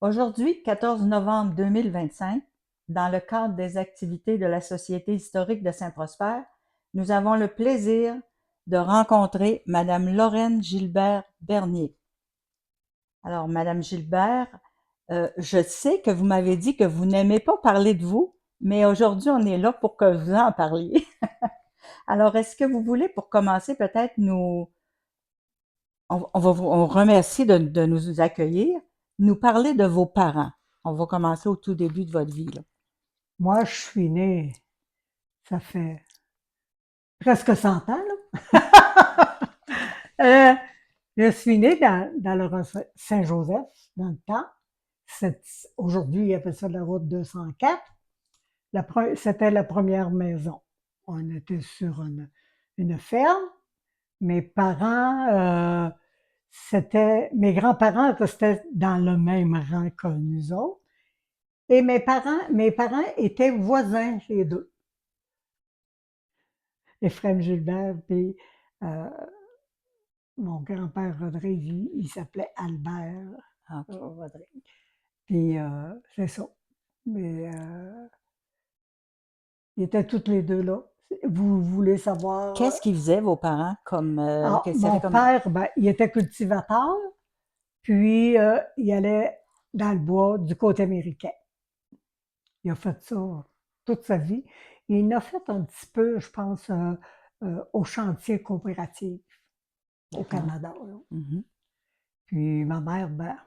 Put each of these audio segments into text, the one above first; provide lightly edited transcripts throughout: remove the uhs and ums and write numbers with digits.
Aujourd'hui, 14 novembre 2025, dans le cadre des activités de la Société historique de Saint-Prosper, nous avons le plaisir de rencontrer Madame Lorraine Gilbert-Bernier. Alors, Madame Gilbert, je sais que vous m'avez dit que vous n'aimez pas parler de vous, mais aujourd'hui, on est là pour que vous en parliez. Alors, est-ce que vous voulez, pour commencer, peut-être on remercie de nous accueillir, nous parler de vos parents. On va commencer au tout début de votre vie, là. Moi, je suis née, ça fait presque 100 ans, là. Euh, je suis née dans le Saint-Joseph, dans le temps. Aujourd'hui, il appelle ça la route 204. C'était la première maison. On était sur une ferme. Mes parents, mes grands-parents restaient dans le même rang que nous autres. Et mes parents étaient voisins, les deux. Ephraim Gilbert, puis euh, mon grand-père Rodrigue, il s'appelait Albert OK. Rodrigue. Puis c'est ça. Mais ils étaient tous les deux là. Vous voulez savoir? Qu'est-ce qu'ils faisaient, vos parents, comme, qu'est-ce qu'il y avait Mon comme... père, ben, il était cultivateur, puis il allait dans le bois du côté américain. Il a fait ça toute sa vie. Et il a fait un petit peu, je pense, au chantier coopératif au D'accord. Canada, là. Mhm. Puis ma mère, ben,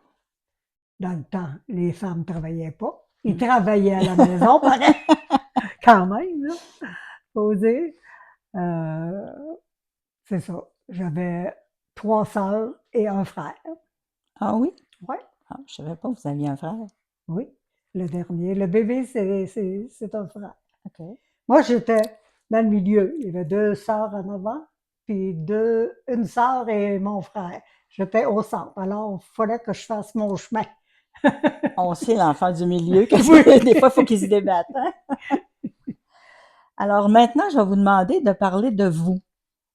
dans le temps, les femmes ne travaillaient pas. Ils Mhm. travaillaient à la maison, pareil, quand même, là, faut dire. Euh, c'est ça. J'avais 3 sœurs et un frère. Ah oui? Oui, Ah, je savais pas que vous aviez un frère. oui. Le dernier. Le bébé, c'est un frère. OK. Moi, j'étais dans le milieu. Il y avait 2 sœurs en avant, puis une sœur et mon frère. J'étais au centre. Alors, il fallait que je fasse mon chemin. On sait, l'enfant du milieu, Oui. que des fois, il faut qu'il se débatte, hein? Alors maintenant, je vais vous demander de parler de vous.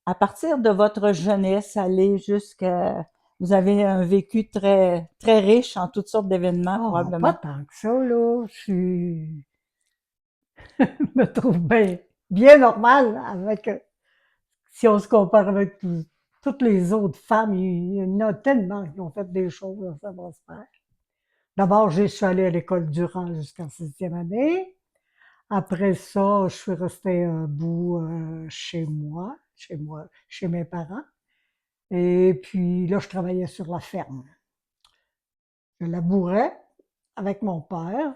À partir de votre jeunesse, aller jusqu'à... Vous avez un vécu très, très riche en toutes sortes d'événements, Oh, pas probablement. tant que ça, là. Je me trouve bien normal avec, si on se compare avec toutes les autres femmes, il y en a tellement qui ont fait des choses, ça va se faire. D'abord, je suis allée à l'école Durand jusqu'en 6e année. Après ça, je suis restée un bout chez mes parents. Et puis là, je travaillais sur la ferme. Je labourais avec mon père.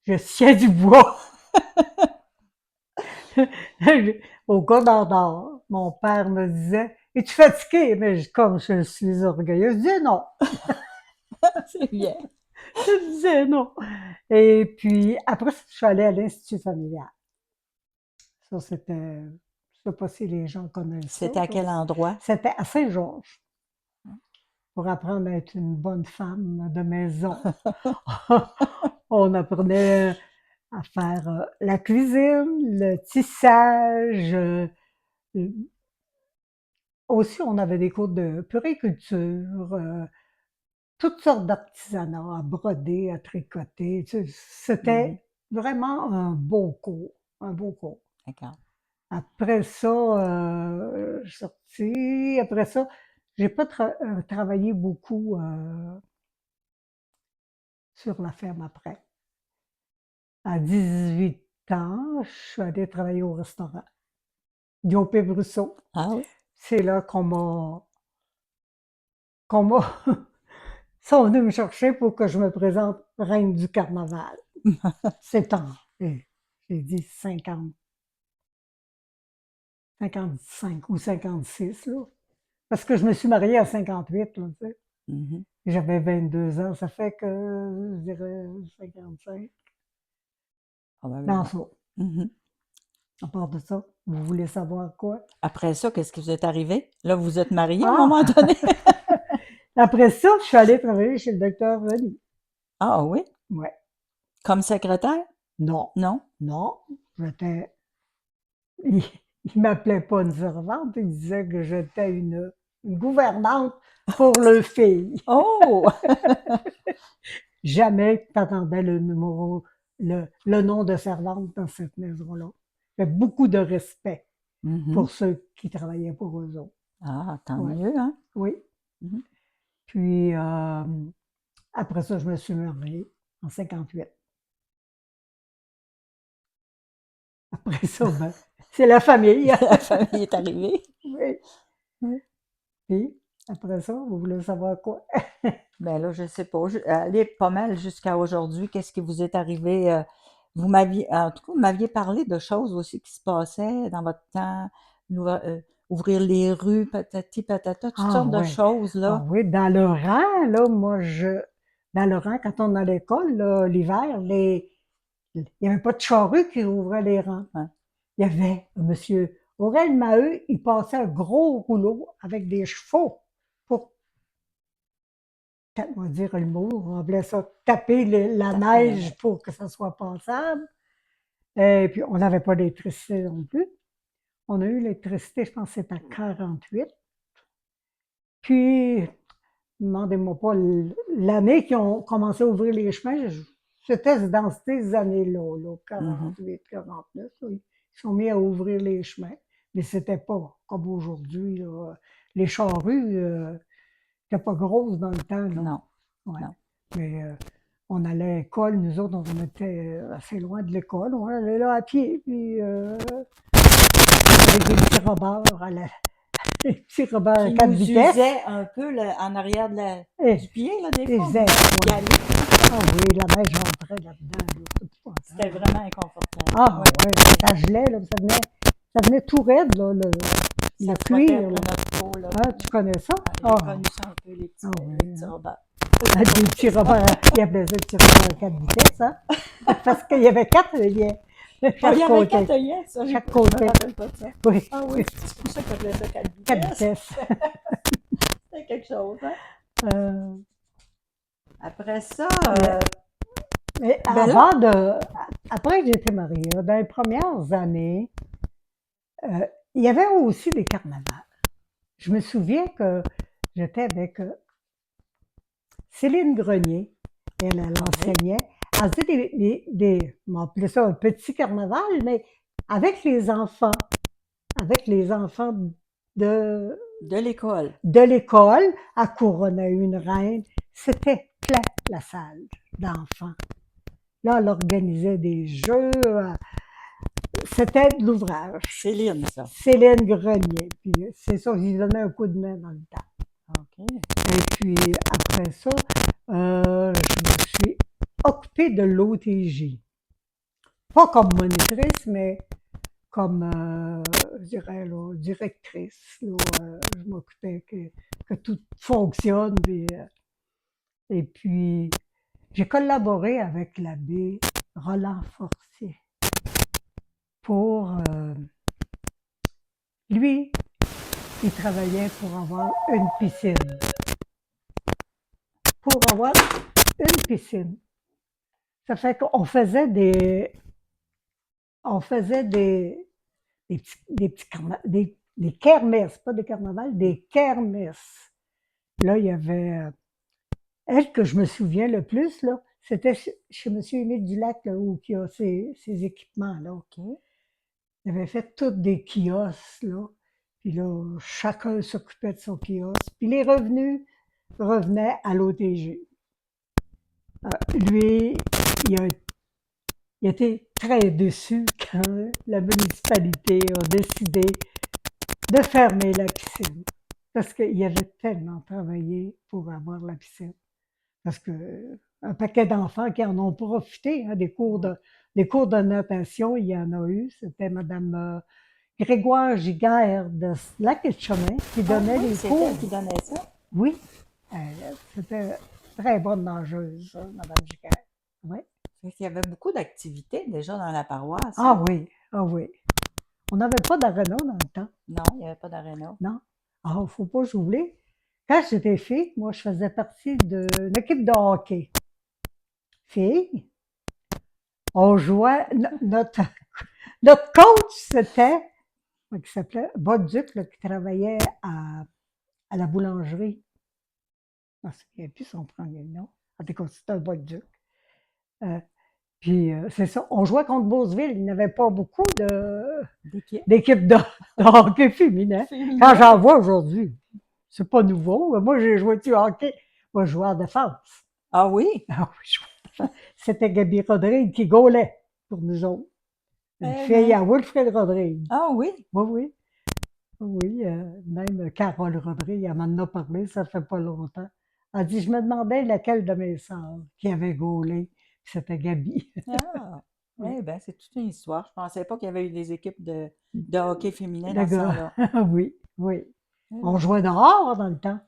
Je sciais du bois au Commandant. Mon père me disait, es-tu fatigué? Mais comme je suis orgueilleuse, je disais non. C'est bien. Je disais non. Et puis après, je suis allée à l'Institut familial. Ça, c'était, je sais pas si les gens connaissent ça. C'était à quel endroit? C'était à Saint-Georges pour apprendre à être une bonne femme de maison. On apprenait à faire la cuisine, le tissage. Aussi, on avait des cours de puriculture, toutes sortes d'artisanat, à broder, à tricoter. Tu sais, Mhm. c'était vraiment un beau cours, un beau cours. D'accord. Après ça, je suis sortie. Après ça, j'ai pas travaillé beaucoup sur la ferme après. À 18 ans, je suis allée travailler au restaurant. Diopé Brusseau. Ah oui? C'est là qu'on m'a, sont venus me chercher pour que je me présente reine du carnaval. C'est en, j'ai dit 55 ou 56, là. Parce que je me suis mariée à 58, là, tu sais. Mhm. J'avais 22 ans, ça fait que, je dirais, 55. Dans Probablement. ça. Mhm. À part de ça, vous voulez savoir quoi? Après ça, qu'est-ce qui vous est arrivé? Là, vous vous êtes marié à un moment Ah! donné? Après ça, je suis allée travailler chez le docteur René. Ah oui? Ouais. Comme secrétaire? Non, Non? non. J'étais. Il, il m'appelait pas une servante, il disait que j'étais une gouvernante pour leurs filles. Oh! jamais tu attendais le numéro, le nom de servante dans cette maison-là. Il y avait beaucoup de respect Mhm. pour ceux qui travaillaient pour eux autres. Ah, tant Ouais, mieux, hein? oui. Mhm. Puis, après ça, je me suis mariée en 58. Après ça, ben, c'est la famille. La famille est arrivée. Oui. Oui. Puis, après ça, vous voulez savoir quoi? Ben là, je sais pas. Allez pas mal jusqu'à aujourd'hui. Qu'est-ce qui vous est arrivé? Vous m'aviez, en tout cas, vous m'aviez parlé de choses aussi qui se passaient dans votre temps. Ouvrir les rues, patati patata, toutes Ah sortes de ouais. choses, Ah là. oui, dans le rang, là, dans le rang, quand on allait à l'école, là, l'hiver, il n'y avait pas de charrue qui ouvrait les rangs. Ouais. Il y avait un monsieur Aurel Maheu, il passait un gros rouleau avec des chevaux pour, on va dire le mot, on appelait ça taper la Taper la neige neige. pour que ça soit passable. Et puis, on n'avait pas d'électricité non plus. On a eu l'électricité, je pense que c'était en 48. Puis, demandez-moi pas l'année qu'ils ont commencé à ouvrir les chemins, c'était dans ces années-là, là, Mhm. 48, 49, là, ils sont mis à ouvrir les chemins. Mais c'était pas comme aujourd'hui, là. Les charrues n'étaient pas grosses dans le temps, là. Non, Ouais. non. Mais on allait à l'école, nous autres, on était assez loin de l'école, on allait là à pied, puis avec des petits robards des petits robards à Qui 4 nous vitesses. usait un peu en arrière Et, du pied, là, des et fois. On zèbre, pouvait y ouais. aller. Ah oui, la neige rentrait là-dedans, là, tout C'était épouvantable. vraiment inconfortable. Ah Oui. ouais, ça gelait, là, ça venait tout raide, là, Ça le frottait cuir, après là. notre peau, là. Ah, tu connais ça? Ah, Ah, j'ai connu ça un peu, ah les oui, petits hein. robots. Ah, des petits robots, ils appelaient ça des petits robots à 4 vitesses, hein? Parce qu'il y avait 4 œillets de Oh, il y chaque avait 4 côté. œillets, ça, Chaque je me côté. rappelle pas de ça. Oui, Ah oui, c'est pour ça qu'on appelait ça 4 4 vitesses. vitesses. C'était quelque chose, hein? Euh, Après ça, mais, mais ben là, après que j'ai été mariée, là, dans les premières années, euh, il y avait aussi des carnavals. Je me souviens que j'étais avec Céline Grenier, elle oui, enseignait. Elle faisait on appelait ça un petit carnaval, mais avec les enfants, avec les enfants de, de l'école. de l'école, à couronnait une reine. C'était plein la salle d'enfants. Là, elle organisait des jeux. C'était de l'ouvrage. Céline, ça. Céline Grenier. Puis c'est ça, j'y donnais un coup de main dans le temps. OK. Et puis après ça, je me suis occupée de l'OTJ. Pas comme monitrice, mais comme, je dirais, là, directrice. Là, je m'occupais que tout fonctionne. Et puis, j'ai collaboré avec l'abbé Roland Forcier pour, lui, il travaillait pour avoir une piscine. Pour avoir une piscine. Ça fait qu'on faisait des kermesses, pas des carnavals, des kermesses. Là, il y avait, elle que je me souviens le plus, là, c'était chez M. Émile Dulac, là, où il y a ces équipements-là. OK. Il avait fait tous des kiosques, là. Puis là, chacun s'occupait de son kiosque. Puis les revenus revenaient à l'OTG. Lui, il a été très déçu quand la municipalité a décidé de fermer la piscine. Parce qu'il avait tellement travaillé pour avoir la piscine. Parce que un paquet d'enfants qui en ont profité, hein, des cours de natation, il y en a eu. C'était Mme Grégoire Giguère de Lac-Etchemin qui Ah donnait oui, les c'est elle cours. qui donnait ça. Oui, c'était très bonne nageuse, ça, Mme Giguère. Oui. Fait qu'il y avait beaucoup d'activités déjà dans la paroisse, Ah hein? oui, ah oui. On n'avait pas d'aréna dans le temps, Non, il n'y avait pas d'aréna. non? Ah, faut pas j'oublie. Quand j'étais fille, moi, je faisais partie d'une équipe de hockey. Fille, on jouait, notre coach, c'était, qui s'appelait Bolduc, là, qui travaillait à la boulangerie. Je ne me souviens plus son premier nom. En tout cas, c'est un bolduc. Euh, Puis c'est ça, on jouait contre Beauceville. Il n'y avait pas beaucoup D'équipe d'équipes de hockey féminin. Quand féminin. j'en vois aujourd'hui, c'est pas nouveau. Moi, j'ai joué du hockey. Moi, je jouais en défense. Ah oui? Ah oui, je jouais en défense. C'était Gabi Rodrigue qui gaulait pour nous autres. Une Eh fille ben, à Wilfred Rodrigue. ah oui? Oui, oui. Oui, même Carole Rodrigue, elle m'en a parlé, ça fait pas longtemps. Elle dit, je me demandais laquelle de mes sœurs qui avait gaulé. Puis c'était Gabi. Ah! Oui. Eh ben, c'est toute une histoire. Je pensais pas qu'il y avait eu des équipes de hockey féminin Le dans ce gars, temps-là. oui, oui. Eh On ben. jouait dehors dans le temps.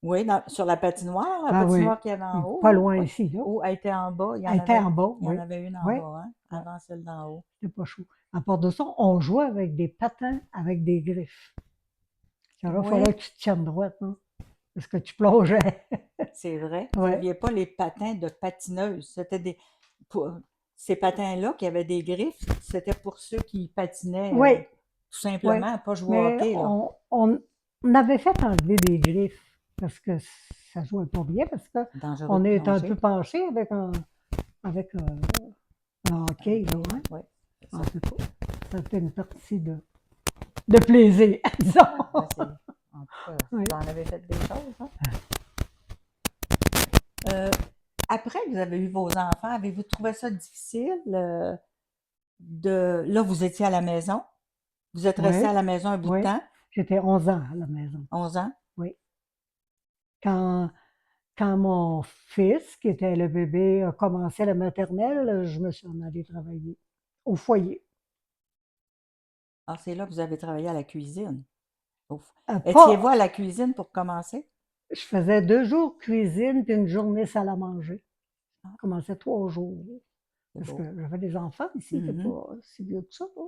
Oui, sur la Ah oui, patinoire qu'il y avait en haut, pas là, loin ici, là. ou elle était en bas, Elle était en bas, il y en oui. avait une en Oui, bas, hein, ouais, avant celle d'en haut. c'était pas chaud. À part de ça, on jouait avec des patins avec des griffes. Alors, il fallait Oui, que tu te tiennes droite, non? Parce que tu plongeais. c'est vrai. Vous Ouais. n'aviez pas les patins de patineuse. Pour- ces patins-là qui avaient des griffes, c'était pour ceux qui patinaient, Oui, tout oui. simplement, pas jouer au Mais hockey, là. on avait fait enlever des griffes parce que ça jouait pas bien, parce que Dangereux on de est un peu plonger. penché avec un hockey, là, Ok, hein? oui, c'est En ça. tout cas, c'était une partie de plaisir, disons. Ah, ben en tout cas, Oui. vous en avez fait des choses, hein? Euh, Après que vous avez eu vos enfants, avez-vous trouvé ça difficile Là, vous étiez à la maison. Vous êtes resté Oui, à la maison un bout de oui. temps, J'étais 11 ans à la maison. 11 ans. Oui. Quand, quand mon fils, qui était le bébé, a commencé la maternelle, je me suis en allée travailler au foyer. Ah, c'est là que vous avez travaillé à la cuisine. Ouf. Étiez-vous Pas, à la cuisine pour commencer? je faisais 2 jours cuisine puis une journée salle à manger. Ah, Je commençais 3 jours. c'est Parce que beau. j'avais des enfants ici, c'est Mhm. pas si vieux que ça, là.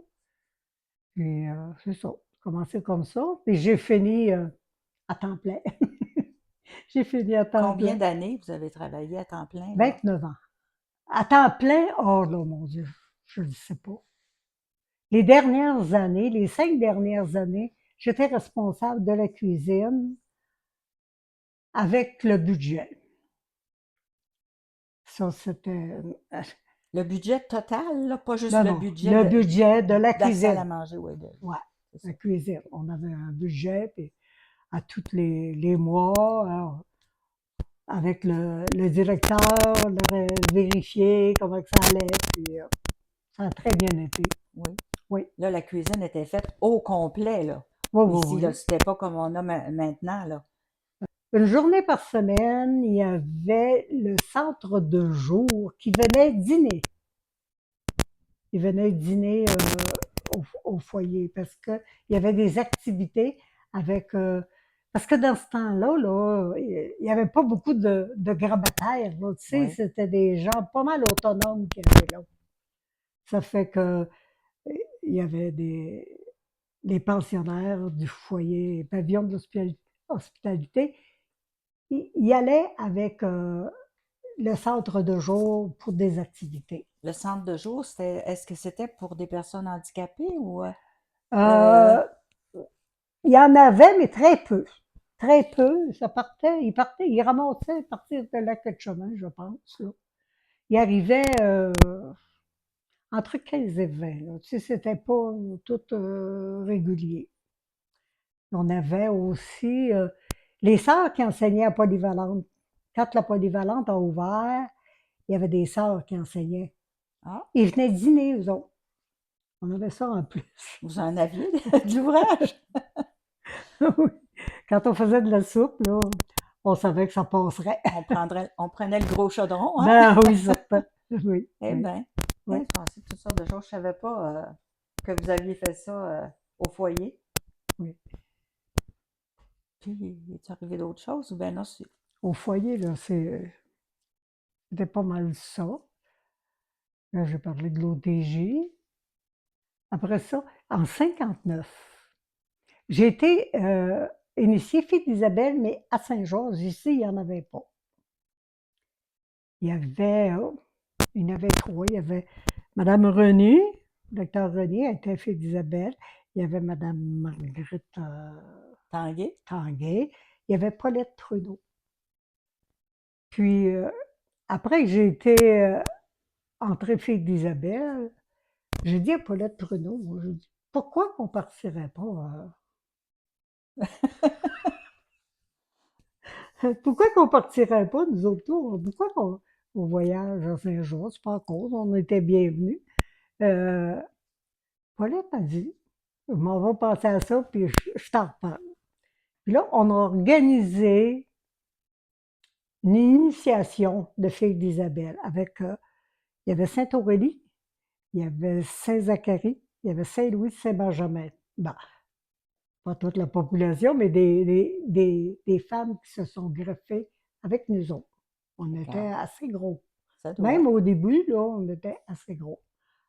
Puis c'est ça. J'ai commencé comme ça. Puis j'ai fini à temps plein. J'ai fini à temps Combien plein. d'années vous avez travaillé à temps plein, là? 29 ans. À temps plein, oh là, mon Dieu, je ne sais pas. Les dernières années, les 5 dernières années, j'étais responsable de la cuisine avec le budget. Ça, c'était... Le budget total, là, pas juste Non, le non, budget le budget de la de la salle à cuisine. manger, oui, Ouais, c'est la ça. cuisine. On avait un budget, puis à tous les mois, alors, avec le directeur, vérifier comment que ça allait, puis ça a très bien été. Oui. Oui, Là, la cuisine était faite au complet, là. oui, oui, Ici, là, oui. c'était pas comme on a maintenant, là. Une journée par semaine, il y avait le centre de jour qui venait dîner. Il venait dîner au foyer parce qu'il y avait des activités avec... parce que dans ce temps-là, là, il n'y avait pas beaucoup de grabataires, là, tu sais, Oui. c'était des gens pas mal autonomes qui étaient là. Ça fait que il y avait les pensionnaires du foyer pavillon de l'hospitalité. Ils allaient avec le centre de jour pour des activités. Le centre de jour, est-ce que c'était pour des personnes handicapées ou euh, Euh, il y en avait, mais très peu. Très peu. Ça partait, ils ramassaient à partir de la queue de chemin, je pense. Là. Ils arrivaient entre 15 et 20. Là. Tu sais, c'était pas tout régulier. On avait aussi les sœurs qui enseignaient à Polyvalente. Quand la Polyvalente a ouvert, il y avait des sœurs qui enseignaient. ah, Ils venaient dîner, eux autres. On avait ça en plus. vous en aviez de l'ouvrage? Oui. Quand on faisait de la soupe, là, on savait que ça passerait. On prenait le gros chaudron, hein? Ben oui, certain. Oui, Eh oui, bien, oui, je pensais toutes sortes de choses. Je savais pas que vous aviez fait ça au foyer. oui. Puis, est arrivé d'autres choses ou bien non, Au foyer, là, c'était pas mal ça. Là, j'ai parlé de l'OTG. Après ça, en 59, j'ai été initiée fille d'Isabelle, mais à Saint-Georges, ici, il n'y en avait pas. Il y avait, il y en avait 3. Il y avait Madame René, docteur René, elle était fille d'Isabelle. Il y avait Madame Marguerite Tanguay? Tanguay. Il y avait Paulette Trudeau. Puis, après que j'ai été entrée fille d'Isabelle, j'ai dit à Paulette Pruneau, moi, j'ai dit, pourquoi qu'on partirait pas, pourquoi qu'on partirait pas, nous autres, pourquoi qu'on voyage à Saint-Jean, c'est pas en cause, on était bienvenus. Euh, Paulette a dit, je m'en vais penser à ça, puis je t'en reparle. Puis là, on a organisé une initiation de filles d'Isabelle avec, il y avait Saint-Aurélie, il y avait Saint-Zacharie, il y avait Saint-Louis, Saint-Benjamin. Bon, pas toute la population, mais des femmes qui se sont greffées avec nous autres. On était D'accord. assez gros. Ça doit. Même au début, là, on était assez gros.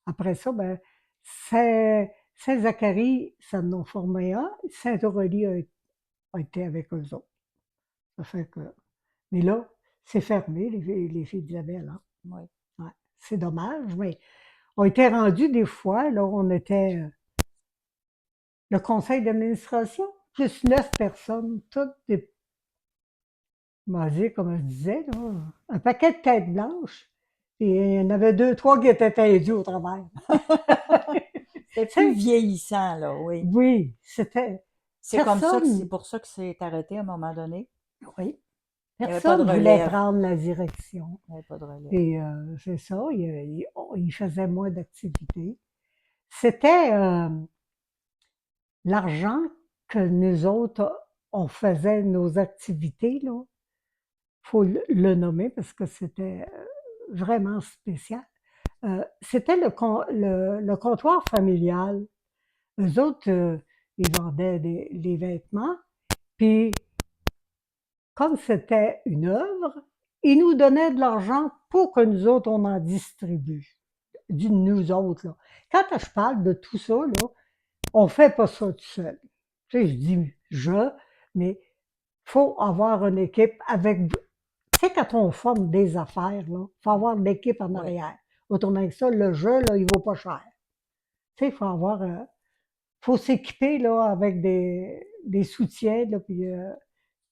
Après ça, ben, Saint- Saint-Zacharie, ça en a formé un. Saint-Aurélie a été avec eux autres. Ça fait que... Mais là, c'est fermé, les filles d'Isabelle. Hein? Oui. Ouais. C'est dommage, mais on était rendus des fois, là, on était le conseil d'administration, plus 9 personnes, toutes des, comment dire, comme je disais, là, un paquet de têtes blanches. Et il y en avait deux, trois qui étaient tendus au travers. C'était plus vieillissant, là, oui. Oui, c'était C'est comme ça que c'est personne, pour ça que c'est arrêté à un moment donné. oui, Il n'y avait pas de personne voulait relève. prendre la direction. Il n'y avait pas de relève. Et c'est ça, il faisait moins d'activités. C'était l'argent que nous autres, on faisait nos activités, là. Faut le nommer parce que c'était vraiment spécial. C'était le comptoir familial. Eux autres, ils vendaient les vêtements, puis comme c'était une œuvre, ils nous donnaient de l'argent pour que nous autres, on en distribue. Du nous autres, là. Quand je parle de tout ça, là, on fait pas ça tout seul. Tu sais, je dis mais faut avoir une équipe avec. Tu sais, quand on forme des affaires, là, faut avoir de l'équipe en Oui. arrière. Autrement que ça, le jeu, là, il vaut pas cher. Tu sais, il faut avoir. Faut s'équiper, là, avec des soutiens, là, puis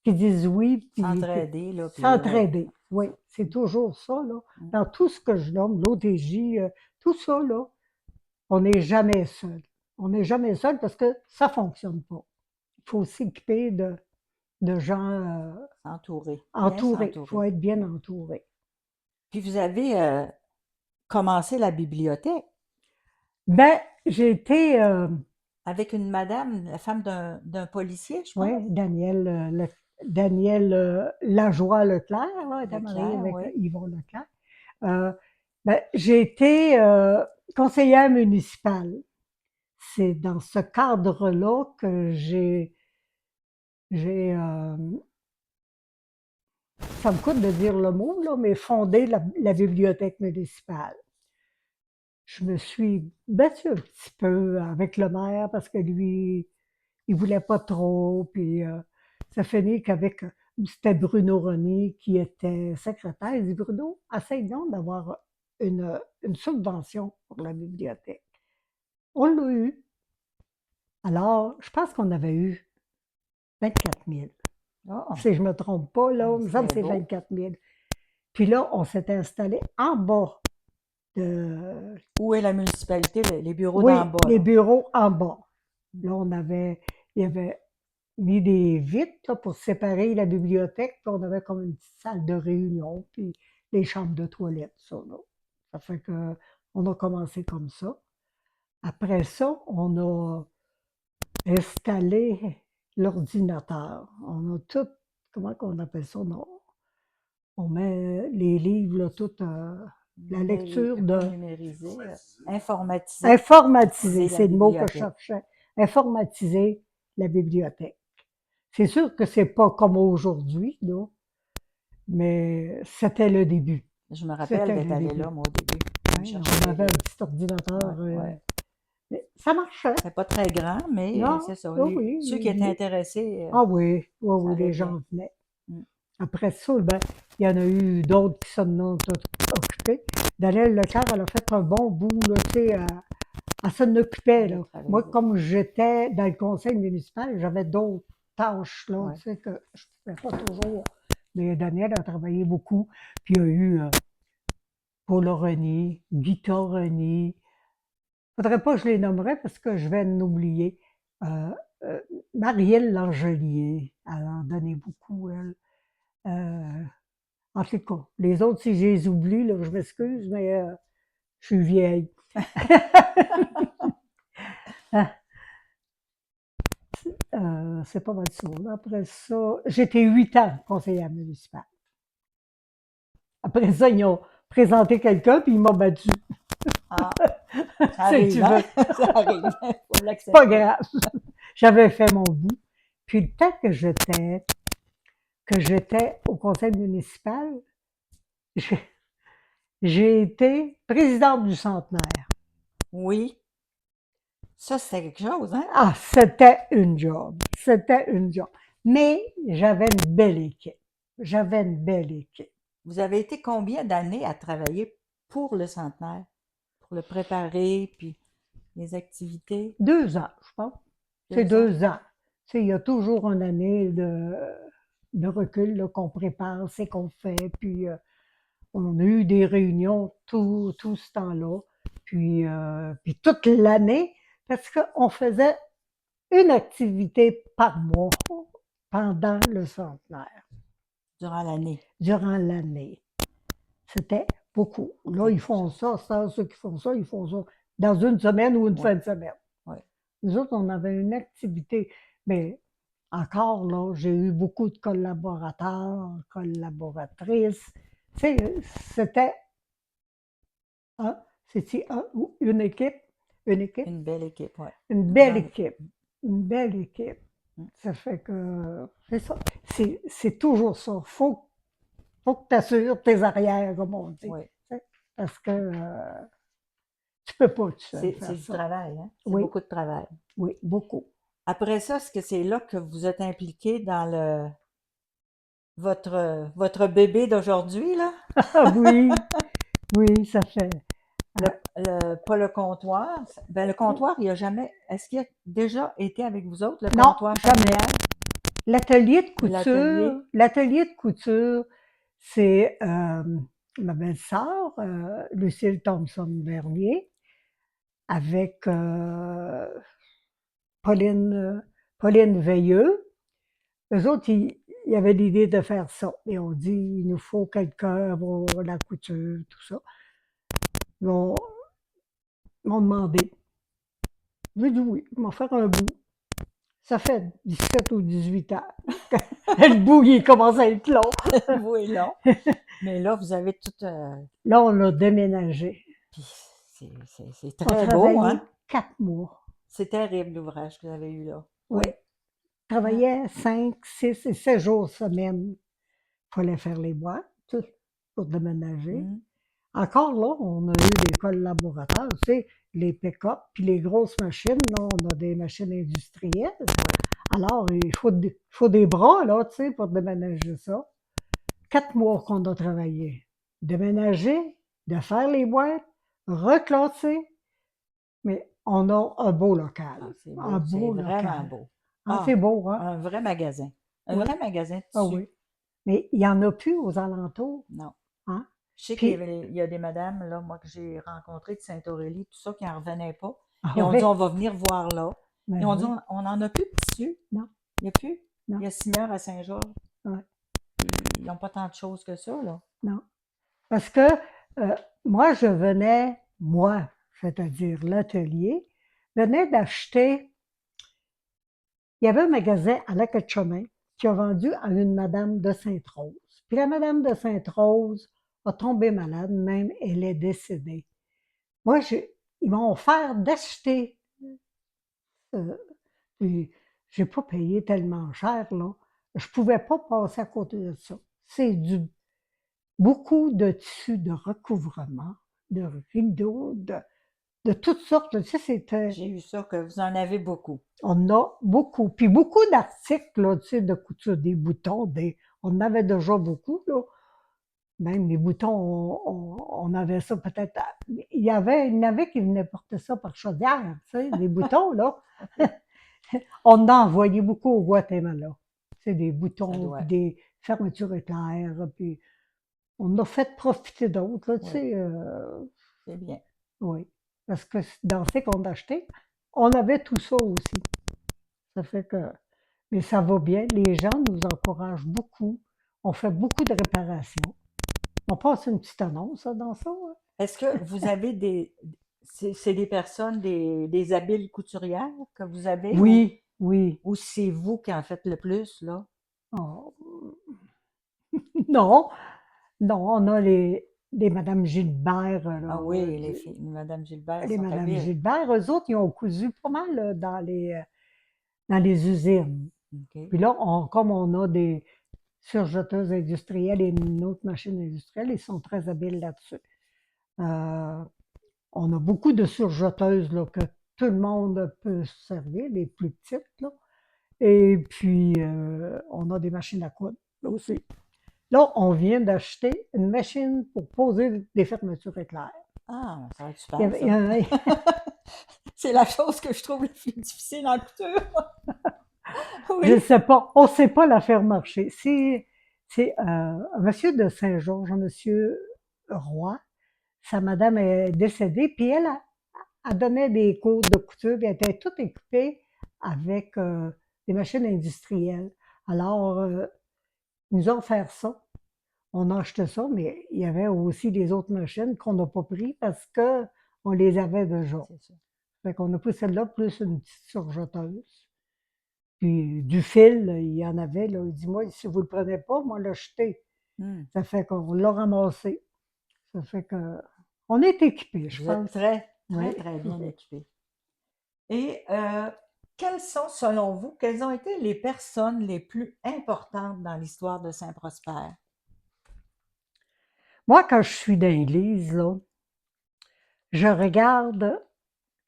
qui disent oui, puis S'entraider, là, puis oui. s'entraider. Oui, c'est toujours ça, là. Dans tout ce que je nomme, l'OTJ, tout ça, là, on n'est jamais seul. On n'est jamais seul parce que ça ne fonctionne pas. Il faut s'équiper de gens S'entourer. Bien entourés. Il faut s'entourer. être bien entouré. Puis vous avez commencé la bibliothèque Ben, j'ai été, avec une madame, la femme d'un policier, je ouais, pense. Daniel Lajoie Leclerc, là, était marié Leclerc, avec oui. Yvon Leclerc. Euh, ben, j'ai été conseillère municipale. C'est dans ce cadre-là que j'ai ça me coûte de dire le mot, là, mais fondé la bibliothèque municipale. Je me suis battue un petit peu avec le maire parce que lui, il voulait pas trop, puis ça finit qu'avec, c'était Bruno René qui était secrétaire. Il dit, Bruno, essaye donc d'avoir une subvention pour la bibliothèque. On l'a eu. Alors, je pense qu'on avait eu 24 000. Oh, Si je me trompe pas, là, il me semble que c'était c'est beau. 24 000. Puis là, on s'était installé en bas de, Où est la municipalité, les bureaux d'en oui, bas, les là? bureaux en bas. Là, il y avait mis des vitres là, pour séparer la bibliothèque, puis on avait comme une petite salle de réunion, puis les chambres de toilette, ça, là. Ça fait que on a commencé comme ça. Après ça, on a installé l'ordinateur. On a tout, comment qu'on appelle ça? On met les livres, là, tout, la lecture Pas de numérisé, informatiser informatiser, la c'est le mot que je bibliothèque. cherchais. Informatiser la bibliothèque. C'est sûr que c'est pas comme aujourd'hui, là, mais c'était le début. Je me rappelle C'était d'être le allée début. là, moi, au début. Je Ouais, cherchais on des avait un livres. petit ordinateur. Ouais, ouais. Mais ça marchait. C'était pas très grand, mais Non, c'est ça. oh oui, Ceux qui étaient intéressés, ah oui, oui, ça oui, allait les bien. gens venaient. Mm. Après ça, ben, il y en a eu d'autres qui s'en ont occupés. Daniel Leclerc, elle a fait un bon bout, là, tu sais, elle s'en occupait, Elle a là. Moi, travaillé. comme j'étais dans le conseil municipal, j'avais d'autres tâches, là, Ouais. tu sais, que je ne pouvais pas toujours Mais Daniel a travaillé beaucoup. Puis il y a eu Paul Renier, Guita Renier. Faudrait pas que je les nommerais parce que je vais en oublier. Euh, euh, Marielle Langelier, elle en donnait beaucoup, elle. Euh, En tout cas, les autres, si je les oublie, là, je m'excuse, mais je suis vieille. C'est pas mal ça. Après ça, j'étais 8 ans conseillère municipale. Après ça, ils ont présenté quelqu'un, puis ils m'ont battu. Ah, ça Si arrive, tu hein? veux, Ça arrive, faut pas l'accepter. grave. J'avais fait mon bout. Puis le temps que j'étais au conseil municipal, j'ai j'ai été présidente du centenaire. Oui, ça, c'est quelque chose, hein? Ah, c'était une job. C'était une job. Mais j'avais une belle équipe. J'avais une belle équipe. Vous avez été combien d'années à travailler pour le centenaire? Pour le préparer, puis les activités? 2 ans, je pense. C'est 2 ans? 2 ans. Tu sais, il y a toujours une année de recul là, qu'on prépare, c'est qu'on fait. Puis on a eu des réunions tout ce temps-là. Puis toute l'année, parce qu'on faisait une activité par mois pendant le centenaire, Durant l'année. durant l'année. C'était beaucoup. Là, C'est ils quelque font chose. ça, ceux qui font ça, ils font ça dans une semaine ou une Oui, fin de semaine. oui. Nous autres, on avait une activité, mais encore là, j'ai eu beaucoup de collaborateurs, collaboratrices. Tu sais, c'était un, c'était une équipe, une équipe, Une belle équipe, oui. une Une belle bonne. équipe, une belle équipe. Mm. Ça fait que c'est ça. C'est toujours ça. Faut que tu assures tes arrières, comme on dit. Oui. Tu sais, parce que tu peux pas tout seul C'est faire du ça. travail, hein? C'est Oui, beaucoup de travail. oui, beaucoup. Après ça, est-ce que c'est là que vous êtes impliqué dans votre bébé d'aujourd'hui, là? Ah oui, oui, ça fait. Pas le comptoir. Ben, le comptoir, il y a jamais. Est-ce qu'il a déjà été avec vous autres, le Non, comptoir jamais. familial? L'atelier? L'atelier de couture, c'est ma belle-sœur, Lucille Thompson-Vernier, avec Pauline, Pauline Veilleux. Eux autres, ils avaient l'idée de faire ça. Et on dit, il nous faut quelqu'un pour la couture, tout ça. Ils m'ont demandé. J'ai dit oui, ils m'ont fait un bout. Ça fait 17 ou 18 ans. Le bout, il commence à être long. Oui, non. Mais là, vous avez tout. Là, on a déménagé. Puis c'est On très beau, travaillait hein? 4 mois. C'est terrible l'ouvrage que vous avez eu là. Oui. Oui. On Hein? travaillait 5, 6 et 7 jours semaine. Il fallait faire les boîtes pour déménager. Hmm. Encore là, on a eu des collaborateurs, tu sais, les pick-up, puis les grosses machines, là, on a des machines industrielles. Alors, faut des bras, là, tu sais, pour déménager ça. 4 mois qu'on a travaillé. Déménager, de faire les boîtes, reclasser, mais on a un beau local. Ah, c'est Un beau. C'est beau vraiment local. beau. Ah, c'est Ah, beau, hein? un vrai magasin. Un Oui. vrai magasin de Ah tissu. oui. Mais il n'y en a plus aux alentours, Non. hein? Je sais Puis, il y a des madames, là, moi, que j'ai rencontrées de Saint-Aurélie, tout ça, qui n'en revenaient pas. ah Ils ont dit, oui, on va venir voir là. ben Ils ont dit, oui. on n'en a plus de tissu. Non, Il n'y a plus. non, Il y a Simeur à Saint-Georges. ouais, Ils n'ont pas tant de choses que ça, là. non. Parce que moi, moi, c'est-à-dire l'atelier, venais d'acheter. Il y avait un magasin à Lac-Chemin qui a vendu à une madame de Sainte-Rose. Puis la madame de Sainte-Rose a tombé malade, même elle est décédée. Moi, ils m'ont offert d'acheter. euh, puis j'ai pas payé tellement cher, là. Je pouvais pas passer à côté de ça. C'est beaucoup de tissus de recouvrement, de rideaux, de toutes sortes. Tu sais, J'ai eu ça, que vous en avez beaucoup. on a beaucoup. Puis beaucoup d'articles, là, tu sais, de couture, des boutons, on en avait déjà beaucoup, là. Même les boutons, on avait ça peut-être. Il y en avait qui venaient porter ça par chaudière, tu sais, des boutons, là. On en envoyait beaucoup au Guatemala. Tu sais, des Ça boutons, doit. puis fermeture éclair, puis on a fait profiter d'autres, là, tu Oui, sais, c'est bien. oui. Parce que dans ce qu'on a acheté, on avait tout ça aussi. Ça fait que, mais ça va bien. Les gens nous encouragent beaucoup. On fait beaucoup de réparations. On passe une petite annonce là, dans ça. Hein. Est-ce que vous avez c'est des personnes, des habiles couturières que vous avez Oui, oui. ou c'est vous qui en faites le plus, là? Oh, non, non, on a les Madame Gilbert, Ah là, oui, les filles, Madame Gilbert les sont Madame habiles. Gilbert, eux autres, ils ont cousu pas mal là, dans les usines. OK. Puis là, comme on a des surjeteuses industrielles et une autre machine industrielle, ils sont très habiles là-dessus. Euh, on a beaucoup de surjeteuses là, que tout le monde peut se servir, les plus petites. Là. Et puis, on a des machines à coudre là aussi. Là, on vient d'acheter une machine pour poser des fermetures éclairs. Ah, ça va être Il y super, avait- il y ça. en a- C'est la chose que je trouve la plus difficile en couture. je ne Oui. sais pas, on ne sait pas la faire marcher. C'est un monsieur de Saint-Georges, un monsieur Roy. Sa madame est décédée, puis elle donnait des cours de couture, puis elle était toute équipée avec des machines industrielles. Alors, ils nous ont offert ça. On a acheté ça, mais il y avait aussi des autres machines qu'on n'a pas pris parce que on les avait déjà. C'est ça. Fait qu'on a pris celle-là plus une petite surjeteuse. Puis du fil, il y en avait, là. Il dit, moi, si vous ne le prenez pas, moi, l'acheter. Hmm. Ça fait qu'on l'a ramassé. Ça fait que on est équipés, je Vous êtes pense. très, très, Oui. très bien équipés. Et quelles sont, selon vous, quelles ont été les personnes les plus importantes dans l'histoire de Saint-Prosper? Moi, quand je suis dans l'église, là, je regarde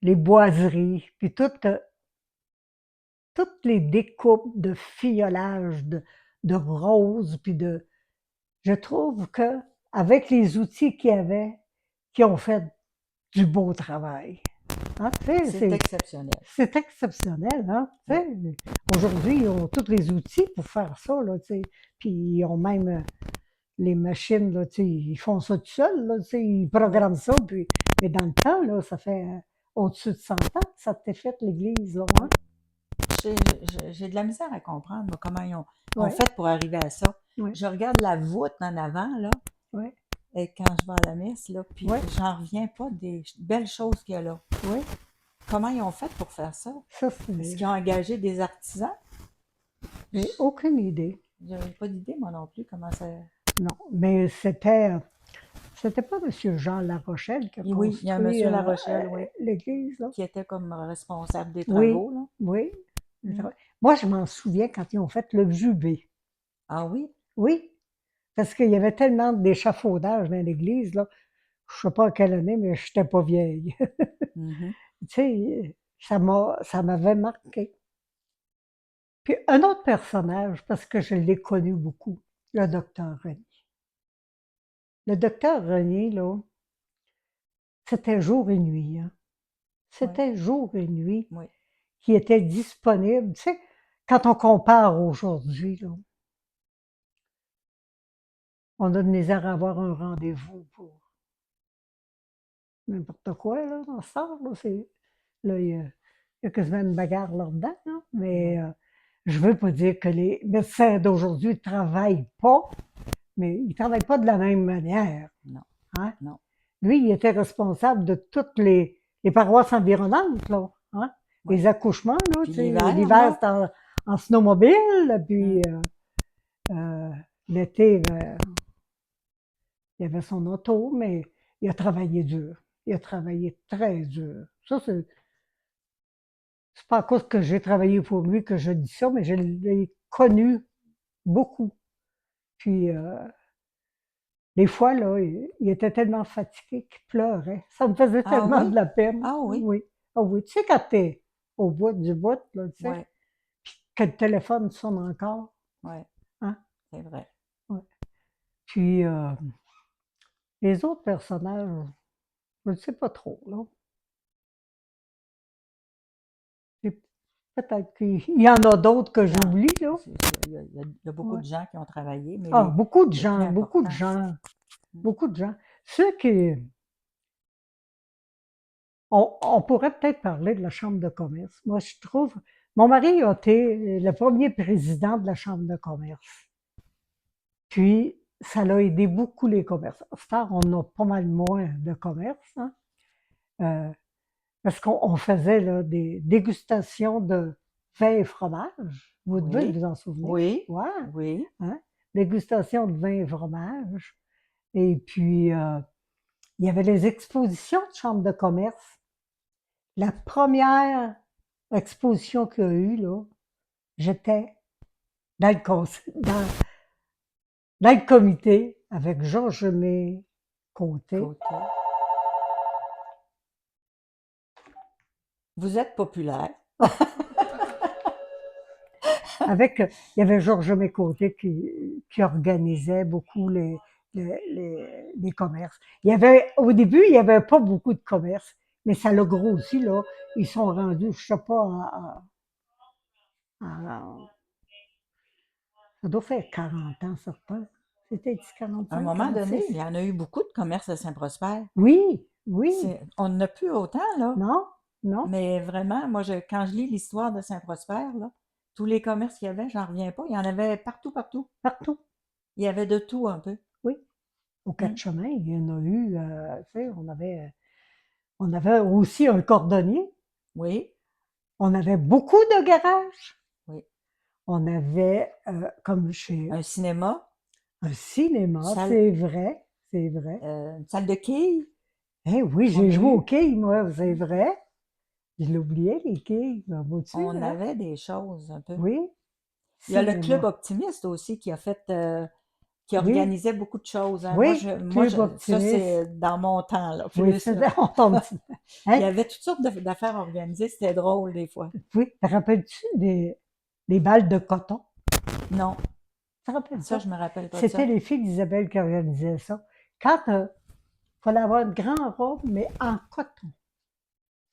les boiseries, puis toutes les découpes de fiolage, de roses, puis de. Je trouve que avec les outils qu'il y avait, qui ont fait du beau travail. Hein, tu sais, C'est exceptionnel. c'est exceptionnel, hein? Tu Oui, sais. Aujourd'hui, ils ont tous les outils pour faire ça, là, tu sais. Puis ils ont même les machines, là, tu sais, ils font ça tout seuls, là, tu sais, ils oui. programment ça, puis, mais dans le temps, là, ça fait au-dessus de 100 ans que ça t'est fait, l'Église, là, hein? Oui. J'ai de la misère à comprendre moi, comment ils ont Ouais, fait pour arriver à ça. ouais, Je regarde la voûte en avant, là, ouais, et quand je vais à la messe, là, puis ouais, j'en reviens pas des belles choses qu'il y a là. ouais. Comment ils ont fait pour faire ça? Ça, Est-ce c'est. qu'ils ont engagé des artisans? J'ai aucune idée. J'avais pas d'idée, moi non plus, comment ça. Non, mais c'était pas M. Jean Larochelle qui a Et oui, il y a un construit monsieur La Rochelle, oui, l'église, là? qui était comme responsable des Oui, travaux, là. oui. Hmm. Moi, je m'en souviens quand ils ont fait le jubé. Ah oui? Oui, parce qu'il y avait tellement d'échafaudage dans l'église, là. Je sais pas à quelle année, mais je n'étais pas vieille. Mhm. Tu sais, ça m'avait marqué. Puis un autre personnage, parce que je l'ai connu beaucoup, le docteur René. Le docteur René, là, c'était jour et nuit, hein. Oui, C'était jour et nuit oui. qui était disponible. Tu sais, quand on compare aujourd'hui, là, on a de misère à avoir un rendez-vous pour n'importe quoi, là, dans ce temps, là. Là, il y a quasiment une bagarre là-dedans, là. Oui. Mais je veux pas dire que les médecins d'aujourd'hui ne travaillent pas, mais ils ne travaillent pas de la même manière. Non, Hein? non. Lui, il était responsable de toutes les paroisses environnantes, là. Hein? Oui. Les accouchements, là, Puis tu sais, l'hiver, l'hiver, là? c'était en snowmobile, puis Hmm. euh, l'été, il avait son auto, mais il a travaillé dur. Il a travaillé très dur. Ça, c'est pas à cause que j'ai travaillé pour lui que je dis ça, mais je l'ai connu beaucoup. Puis, des fois, là, il était tellement fatigué qu'il pleurait. Ça me faisait Ah tellement de oui? la peine. Ah oui? Oui. Ah oui. Tu sais, quand t'es au bout du bout, là, tu sais, Oui, que le téléphone sonne encore, oui, hein? c'est vrai. Ouais. Puis, les autres personnages, je ne sais pas trop, là. peut-être qu'il y en a d'autres que Il y en j'oublie, là. il y a beaucoup Ouais. de gens qui ont travaillé, mais Ah, beaucoup de les plus gens, beaucoup de importants, gens, mmh, beaucoup de gens. Ceux qui, on pourrait peut-être parler de la Chambre de commerce. Moi, je trouve, mon mari a été le premier président de la Chambre de commerce. Puis, ça l'a aidé beaucoup les commerces. À cette heure, on a pas mal moins de commerce, hein. Euh, Parce qu'on faisait là, des dégustations de vin et fromage. Vous devez oui, vous en souvenir. oui, Ouais, oui. hein? Dégustation de vin et fromage. Et puis, il y avait les expositions de chambre de commerce. La première exposition qu'il y a eu, là, j'étais dans dans le comité avec Georges May Côté. Côté. Vous êtes populaire. Il y avait Georges Mécôté qui organisait beaucoup les commerces. Au début, il n'y avait pas beaucoup de commerces, mais ça l'a grossi, là. Ils sont rendus, je sais pas, ça doit faire 40 ans, certains. C'était À un 45, moment donné, 46. il y en a eu beaucoup de commerces à Saint-Prosper. Oui, oui, On n'a plus autant, là. non, non, Mais vraiment, moi, quand je lis l'histoire de Saint-Prosper, là, tous les commerces qu'il y avait, j'en reviens pas. Il y en avait partout, partout. partout, Il y avait de tout un peu. oui. Au Hmm. quatre chemins, il y en a eu, tu sais, on avait aussi un cordonnier, Oui, on avait beaucoup de garages. oui. On avait, comme chez Un cinéma, un cinéma, salle, c'est vrai, c'est vrai. une salle de quilles, Eh oui, on j'ai a joué aux eu. quilles, moi, c'est Hein. vrai. Je l'oubliais, les quilles, ben, vois-tu, On hein? avait des choses un peu. Oui, Il y a le Club cinéma. Optimiste aussi qui Oui, organisait beaucoup de choses, hein. oui, Club Ça, Optimiste. c'est dans mon temps, là, Oui, plus, c'est là. on tombe dessus. Il y Hein? avait toutes sortes d'affaires organisées, c'était drôle des fois. Oui, te rappelles-tu des balles de coton? Non, Tu te rappelles ça, ça? je me rappelle pas de C'était ça. les filles d'Isabelle qui organisaient ça. Quand il fallait avoir une grande robe, mais en coton.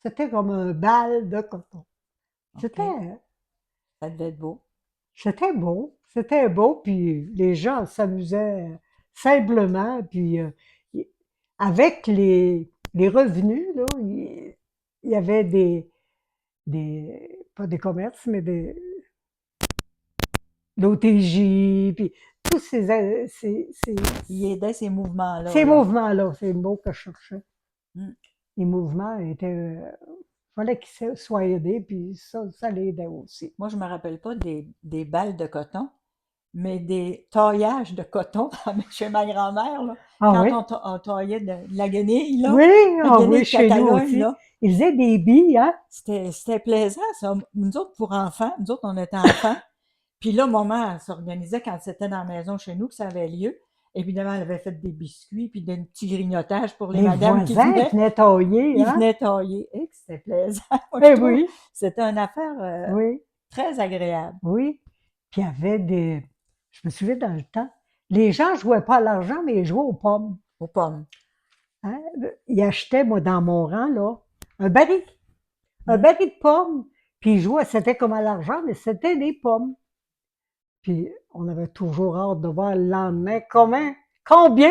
C'était comme un bal de coton. OK, C'était ça devait être beau. C'était beau, puis les gens s'amusaient simplement, puis y- avec les revenus, là, il y avait pas des commerces, mais l'OTJ, puis tous Il aidait ces mouvements-là, ces là. mouvements-là, c'est le mot que je cherchais. Hmm. Les mouvements étaient, fallait qu'ils soient aidés, puis ça l'aidait aussi. Moi, je me rappelle pas des balles de coton, mais des taillages de coton chez ma grand-mère, là. Ah Quand oui? on taillait de la guenille, là, Oui, la ah oui, guenille de chez nous Catalogne, aussi. là, Ils faisaient des billes, hein? c'était plaisant, ça. Nous autres, pour enfants, nous autres, on était enfants. Puis là, maman, elle s'organisait quand c'était dans la maison chez nous que ça avait lieu. Évidemment, elle avait fait des biscuits, puis des petits grignotages pour les Les madames qui voisins venaient. venaient tailler, Ils hein? venaient tailler. Et que c'était plaisant. Moi, je Eh trouve que oui, c'était une affaire oui, très agréable oui. Puis il y avait je me souviens dans le temps, les gens jouaient pas à l'argent, mais ils jouaient aux pommes. aux pommes. Hein? Ils achetaient, moi, dans mon rang, là, un Hmm. baril de pommes, puis ils jouaient, c'était comme à l'argent, mais c'était des pommes. Puis on avait toujours hâte de voir le lendemain combien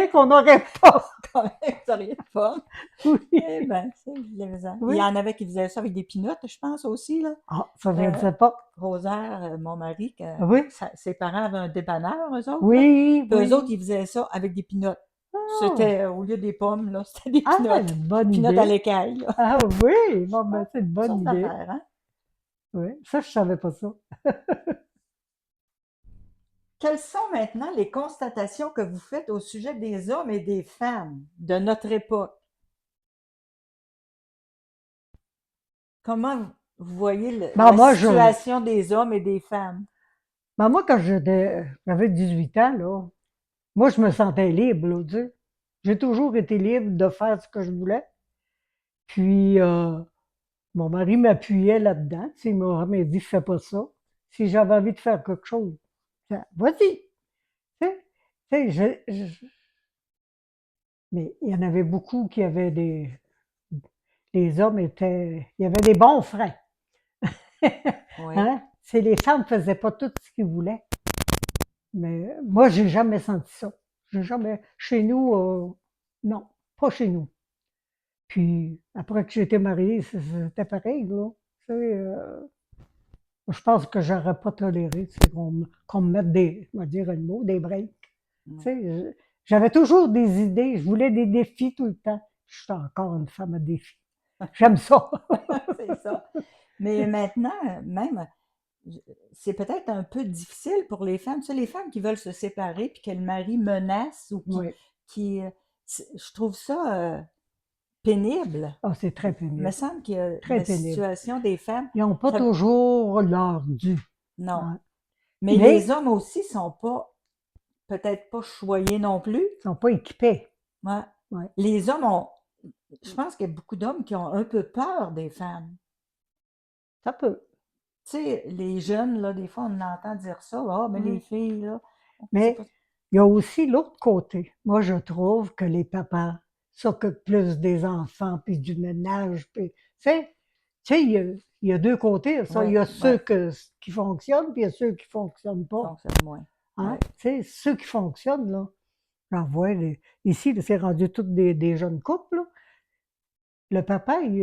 qu'on aurait pas. Quand même, vous auriez de pommes. Eh Oui, ben, c'est plaisant. Il y oui. en avait qui faisaient ça avec des pinottes, je pense aussi, là. Ah, ça, je ne Euh, sais pas. Rosaire, mon mari, Oui, ses parents avaient un dépanneur, eux autres, là. oui, Puis eux autres, oui. ils faisaient ça avec des pinottes. Ah, C'était, au lieu des pommes, là, c'était des ah, pinottes. une bonne Pinottes à idée. l'écaille, là. Ah oui, bon, Ouais, ben, c'est une toutes bonne sortes idée. d'affaires, hein. Oui, ça, je savais pas ça. Quelles sont maintenant les constatations que vous faites au sujet des hommes et des femmes de notre époque? Comment vous voyez Ben, la situation des hommes et des femmes? moi, quand j'avais 18 ans, là, moi, je me sentais libre, là, tu sais. J'ai toujours été libre de faire ce que je voulais. Puis, mon mari m'appuyait là-dedans. Tu sais, il m'a dit, fais pas ça. Si j'avais envie de faire quelque chose, vas-y. Tu sais, mais il y en avait beaucoup qui avaient les hommes il y avait des bons freins. Oui. Hein? C'est les femmes ne faisaient pas tout ce qu'ils voulaient. Mais moi, j'ai jamais senti ça. J'ai jamais. Chez nous, non, pas chez nous. Puis après que j'ai été mariée, c'était pareil, là. Tu sais, je pense que j'aurais pas toléré, tu sais, qu'on me mette des, on va dire un mot, des breaks. Tu sais, j'avais toujours des idées, je voulais des défis tout le temps. Je suis encore une femme à défi. J'aime ça. C'est ça. Mais maintenant, même, je- c'est peut-être un peu difficile pour les femmes. Tu sais, les femmes qui veulent se séparer puis que le mari menace ou Oui. je trouve ça pénible. Ah, c'est très Il me pénible. semble qu'il y a Très la pénible. situation des femmes. Ils n'ont pas ça- toujours leur dû. non. Hein. Mais les Mais hommes aussi sont pas, peut-être pas choyés non plus. ils ne sont pas équipés. Ouais. Ouais. Les hommes ont, je pense qu'il y a beaucoup d'hommes qui ont un peu peur des femmes. Ça peut. Tu sais, les jeunes, là, des fois, on entend dire ça. Ah, mais les Ouais. filles, là, c'est Mais pas. il y a aussi l'autre côté. Moi, je trouve que les papas s'occupent plus des enfants, puis du ménage. Puis, il y a deux côtés à ça. Il Ouais, y a ouais, qui fonctionnent, puis il y a ceux qui ne fonctionnent pas. fonctionne moins. Hein? Ouais. Tu sais, ceux qui fonctionnent, là, j'en vois, ici, là, c'est rendu tous des jeunes couples. Là. Le papa, Il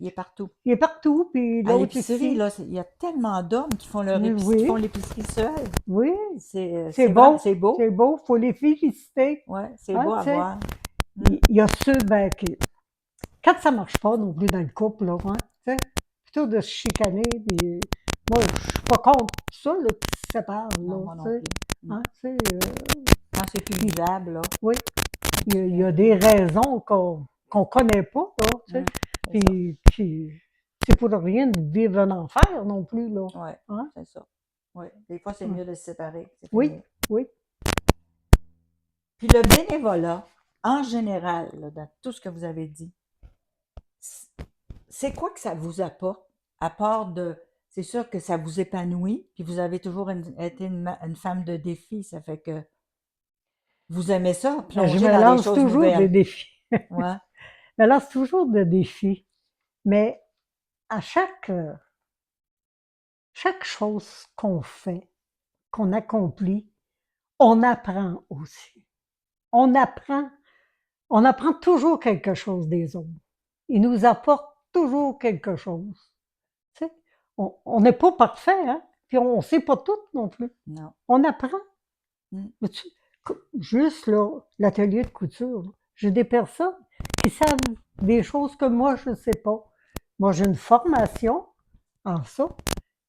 est partout. il est partout, puis À l'autre l'épicerie, ici. là, il y a tellement d'hommes qui font leur qui font Oui, l'épicerie seuls. oui, c'est C'est vraiment, bon, c'est beau. c'est beau, il faut les féliciter. Ouais, c'est Hein, beau tu à sais. voir. Il y a ceux, ben, quand ça marche pas non plus dans le couple, là, hein, tu sais, plutôt de se chicaner, puis moi, je suis pas contre ça, là, qui se séparent, Non, là, moi tu non sais, plus. hein, tu sais, Quand c'est plus vivable, là, oui, il y a c'est des raisons qu'on connaît pas, là, tu sais, c'est ça. puis c'est pour rien de vivre un enfer non plus, là, Ouais, hein, c'est ça. Ouais. Des fois, c'est ouais. mieux de se séparer. C'est Oui, fini. oui. Puis le bénévolat, en général, là, dans tout ce que vous avez dit, c- c'est quoi que ça vous apporte, à part de, c'est sûr que ça vous épanouit, puis vous avez toujours été une femme de défi, ça fait que vous aimez ça, Ben, je plonger me dans des lance choses toujours des nouvelles. défis. Ouais, Je me lance toujours des défis, mais à chaque chose qu'on fait, qu'on accomplit, on apprend aussi. On apprend, on apprend toujours quelque chose des autres. Ils nous apportent toujours quelque chose. Tu sais, on n'est pas parfait, hein? Puis on ne sait pas tout non plus. non. On apprend. Mm. Mais juste là, l'atelier de couture, là, j'ai des personnes qui savent des choses que moi, je ne sais pas. Moi, j'ai une formation en ça,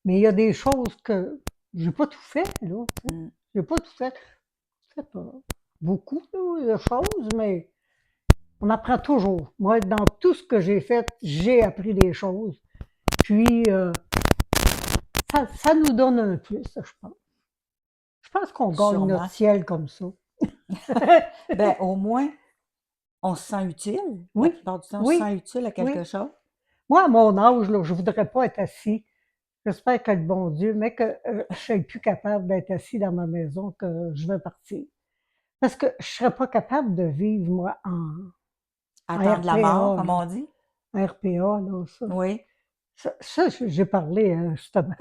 mais il y a des choses que j'ai pas tout fait, là. Tu sais. Mm. J'ai pas tout fait. Fait pas beaucoup là, de choses, mais on apprend toujours. Moi, dans tout ce que j'ai fait, j'ai appris des choses. Puis, ça nous donne un plus, je pense. Je pense qu'on gagne notre Sûrement. ciel comme ça. Ben, au moins, on se sent utile. La Oui, plupart du temps, on se oui, sent utile à oui. quelque chose. Moi, à mon âge, là, je voudrais pas être assis. J'espère que le bon Dieu, mais que je serai plus capable d'être assis dans ma maison, que je vais partir. Parce que je serais pas capable de vivre, moi, en Attendre la mort, RPA, comme là. on dit. RPA, là, ça. Oui, J'ai parlé justement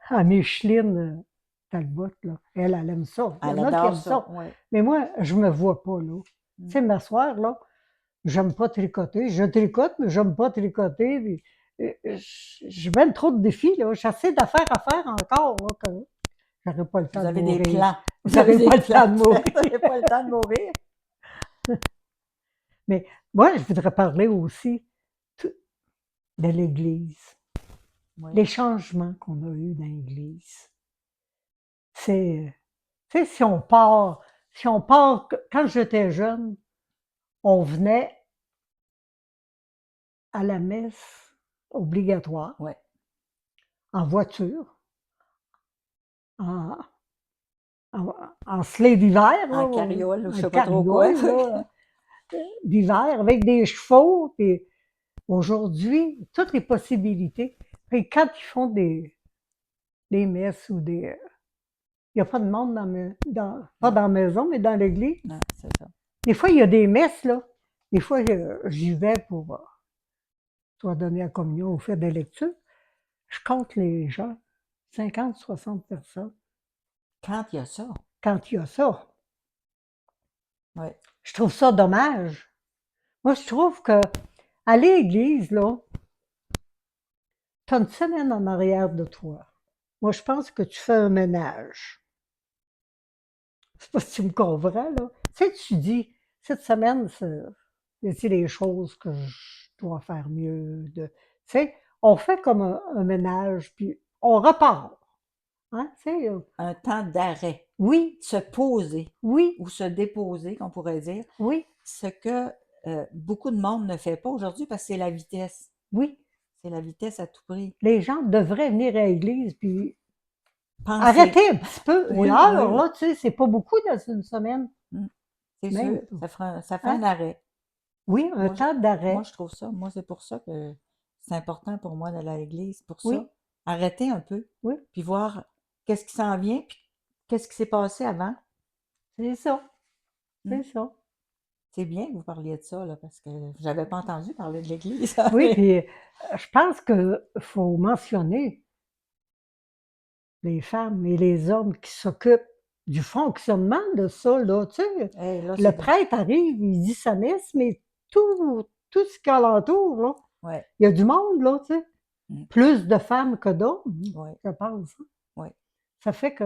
à Micheline Talbot, là. Elle aime ça. Il y elle en a qui adore aiment ça. ça. Oui. Mais moi, je me vois pas, là. Tu Mm. sais, m'asseoir, là, j'aime pas tricoter. Je tricote, mais j'aime pas tricoter. Puis, j'ai bien trop de défis, là. J'ai assez d'affaires à faire encore, là, que j'aurais pas le temps Vous de avez des mourir. plans. Vous avez J'aurais des pas le plans. temps de mourir. Vous n'avez pas le temps de mourir. Mais moi, je voudrais parler aussi tout- de l'Église. Oui. Les changements qu'on a eus dans l'Église. C'est, tu sais, quand j'étais jeune, on venait à la messe obligatoire, Ouais. en voiture, en, en sleigh d'hiver, là, En carriole ou je en sais pas trop quoi. carriole, là, d'hiver, avec des chevaux, puis aujourd'hui, toutes les possibilités. Puis quand ils font des messes ou des... Il n'y a pas de monde pas Non, dans la maison, mais dans l'église. non, c'est ça. Des fois, il y a des messes, là. Des fois, j'y vais pour soit donner la communion ou faire des lectures. je compte les gens, 50, 60 personnes, Quand il y a ça, quand il y a ça. oui. Je trouve ça dommage. Moi, je trouve que aller à l'église, là, tu as une semaine en arrière de toi. Moi, je pense que tu fais un ménage. Je sais pas si tu me comprends, là. Tu sais, tu dis, cette semaine, y a-t-il des choses que je dois faire mieux? Tu sais, on fait comme un ménage, puis on repart. Hein, tu sais, Un temps d'arrêt, oui, se poser oui, ou se déposer, qu'on pourrait dire, oui, ce que beaucoup de monde ne fait pas aujourd'hui parce que c'est la vitesse. oui. C'est la vitesse à tout prix. Les gens devraient venir à l'église, puis Penser. arrêter un petit peu. Une Oui, heure, oui, là, tu sais, c'est pas beaucoup dans une semaine, mm, c'est même sûr. pas. Ça fait un Hein? arrêt. Oui, un Moi, je, temps moi, d'arrêt. je trouve ça. Moi, c'est pour ça que c'est important pour moi d'aller à l'église. Pour ça, Oui, arrêter un peu, oui, puis voir qu'est-ce qui s'en vient, puis qu'est-ce qui s'est passé avant. c'est ça, Mm. c'est ça. C'est bien que vous parliez de ça, là, parce que j'avais pas entendu parler de l'église. Oui, Mais puis je pense qu'il faut mentionner les femmes et les hommes qui s'occupent du fonctionnement de ça, là, tu sais. hey, là, Le c'est. prêtre arrive, il dit sa messe, mais tout ce qu'il y a alentour, là, Ouais. il y a du monde, là, tu sais. Mm. Plus de femmes que d'hommes, Ouais. je pense. Hein. Ouais. Ça fait que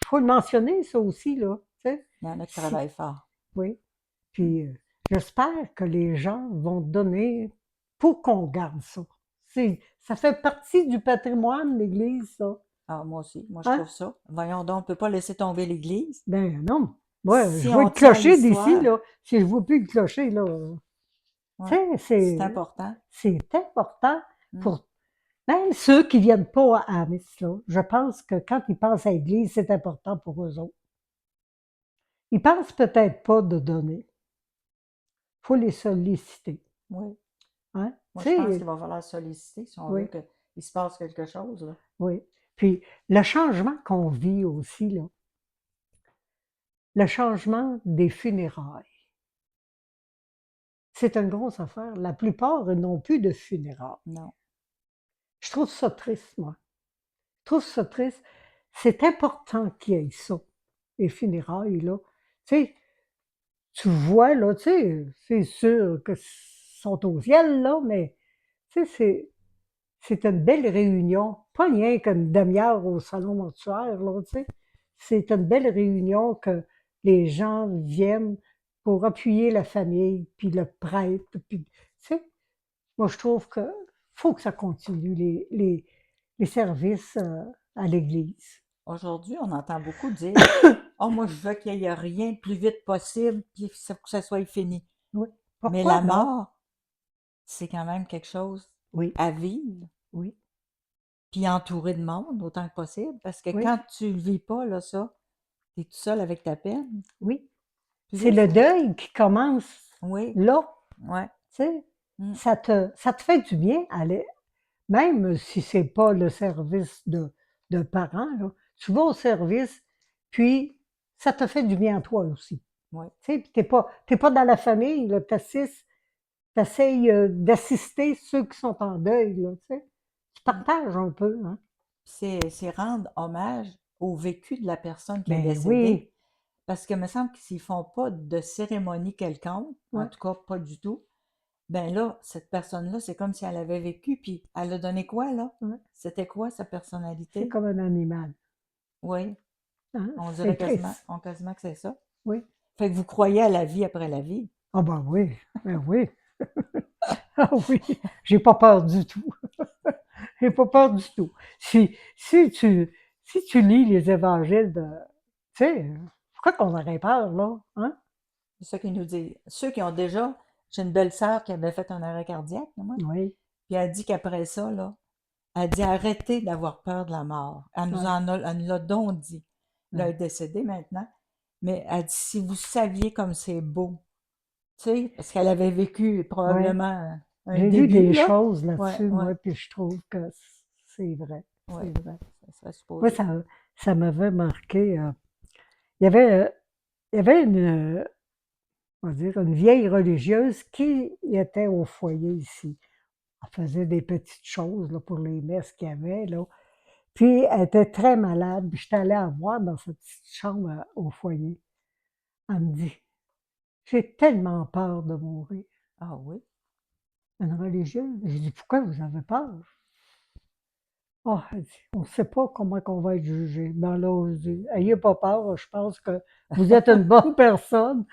faut le mentionner, ça aussi, là, tu sais. Il y en a qui Si, travaillent fort. oui. Mm. Puis j'espère que les gens vont donner pour qu'on garde ça. Ça fait partie du patrimoine de l'Église, ça. Ah, moi aussi, moi je Hein? trouve ça. Voyons donc, on peut pas laisser tomber l'église. Ben non. Moi, je Si vois on le tient à clocher d'ici, l'histoire, là. Si je vois plus le clocher, là, ouais, tu sais, c'est important. c'est important Mm. pour même ceux qui viennent pas à la messe, là. Je pense que quand ils passent à l'église, c'est important pour eux autres. Ils pensent peut-être pas de donner. Il faut les solliciter. Oui. Hein? Moi, Tu je pense sais, qu'il va falloir solliciter si on veut oui, qu'il se passe quelque chose, là. oui. Puis le changement qu'on vit aussi, là, le changement des funérailles, c'est une grosse affaire. La plupart n'ont plus de funérailles. Non. Je trouve ça triste, moi. Je trouve ça triste. C'est important qu'il y ait ça, les funérailles, là. Tu sais, tu vois, là, tu sais, c'est sûr que sont au ciel, là, mais tu sais, c'est une belle réunion. Pas rien qu'une demi-heure au salon mortuaire, là, tu sais. C'est une belle réunion que les gens viennent pour appuyer la famille, puis le prêtre, puis, tu sais, moi, je trouve que faut que ça continue, les services à l'église. Aujourd'hui, on entend beaucoup dire, oh, moi, je veux qu'il y ait rien le plus vite possible, puis que ça soit fini. Oui. Mais Pourquoi la donc? mort, c'est quand même quelque chose Oui, à vivre, oui, puis entouré de monde autant que possible, parce que oui, quand tu le vis pas, là, ça, t'es tout seul avec ta peine. oui. Puis C'est là, le deuil qui commence oui, là, ouais, tu sais. mm, Ça te fait du bien, aller, même si c'est pas le service de parents, là, tu vas au service, puis ça te fait du bien à toi aussi. ouais. Tu sais, puis t'es pas dans la famille, là, t'essayes d'assister ceux qui sont en deuil, là, tu sais. Tu Mm. partages un peu, hein. C'est rendre hommage au vécu de la personne qui est Ben décédée, oui, parce que me semble que s'ils font pas de cérémonie quelconque, en ouais, tout cas pas du tout, ben là, cette personne-là, c'est comme si elle avait vécu, puis elle a donné quoi, là? ouais. C'était quoi sa C'est personnalité? comme un animal, Oui, hein. C'est triste, on quasiment que c'est ça. oui. Fait que vous croyez à la vie après la vie. Ah ben oui, ah oui, j'ai pas peur du tout. J'ai pas peur du tout. Si tu lis les évangiles tu sais, pourquoi qu'on aurait peur, là? Hein? C'est ça qu'ils nous disent. Ceux qui ont déjà, j'ai une belle sœur qui avait fait un arrêt cardiaque, moi, Oui, puis elle dit qu'après ça, là, elle dit arrêtez d'avoir peur de la mort. ouais, Elle nous l'a donc dit. Là, elle ouais, est décédée maintenant. Mais elle dit si vous saviez comme c'est beau, tu sais, parce qu'elle avait vécu ouais. probablement un J'ai lu début, des là. choses Ouais, là-dessus, ouais, moi, puis je trouve que c'est vrai, ouais. c'est vrai. Ça serait Moi, supposé. ça m'avait marqué. Il y avait, euh, il y avait on va dire, une vieille religieuse qui était au foyer ici. Elle faisait des petites choses là, pour les messes qu'il y avait, là. Puis elle était très malade, puis j'étais allée la voir dans sa petite chambre au foyer. Elle me dit: «J'ai tellement peur de mourir». Ah oui? Une religieuse? J'ai dit: «Pourquoi vous avez peur?» «Ah», elle dit: «On ne sait pas comment qu'on va être jugé». Ben là, je dis: «Ayez pas peur, je pense que vous êtes une bonne personne».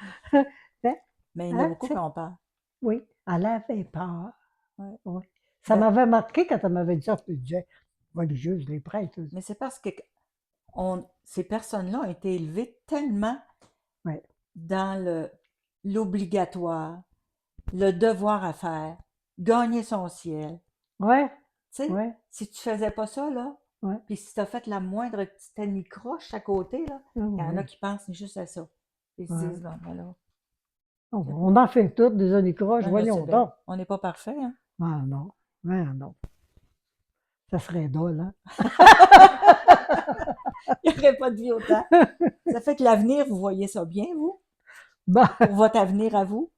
Ben, Mais il y en a hein, beaucoup tu qui sais? ont peur. Oui, elle avait peur. Ouais. Oui. Ça Ben, m'avait marqué quand elle m'avait dit ça, puis je disais: «Religieuse, les prêtres». mais c'est parce que ces personnes-là ont été élevées tellement Oui, dans l'obligatoire, le devoir à faire, gagner son ciel. ouais, Tu sais, ouais, si tu faisais pas ça, là, ouais, puis si tu as fait la moindre petite anicroche à côté, là, il y en a oui, qui pensent juste à ça. Ils se ouais. disent, bon, ben là, On en fait toutes des anicroches, ben, je sais voyons bien, donc. on n'est pas parfait, hein. Ah non, ah non, ça serait drôle, hein? Il n'y aurait pas de vie autant. Ça fait que l'avenir, vous voyez ça bien, vous? Ben, Pour votre avenir à vous?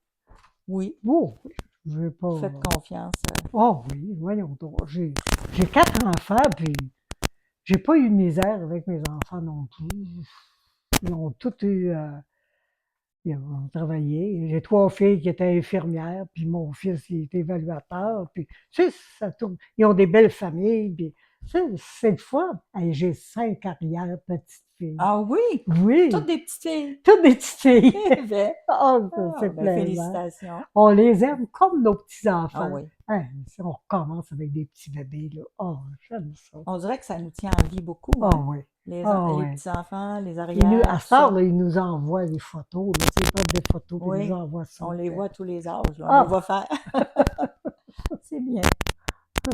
Oui, oh, oui, je vais pas. vous faites confiance. Oh oui, voyons donc. J'ai 4 enfants, puis j'ai pas eu de misère avec mes enfants non plus. Ils ont tous eu, ils ont travaillé. J'ai 3 filles qui étaient infirmières, puis mon fils, il était évaluateur, puis tu sais, ça tourne. Ils ont des belles familles, puis tu sais, c'est le fun. Hey, j'ai 5 arrière-petites-filles. Ah oui! Toutes Oui, des petites filles. toutes des petites filles. Eh ben, Oh, ah, c'est ben, plaisant. félicitations. On les aime comme nos Ah petits-enfants. oui. Hein, si on recommence avec des petits bébés, là. Oh, j'aime ça. On dirait que ça nous tient en vie beaucoup, Oh hein? oui. Les Oh oui. petits-enfants, les À arrières, tout cette heure, ça. là, ils nous envoient des photos, là. Tu sais, ils prennent des photos puis ils nous Oui, envoient ça. on les Puis, voit à tous les âges, là. On les ah! voit faire. C'est bien.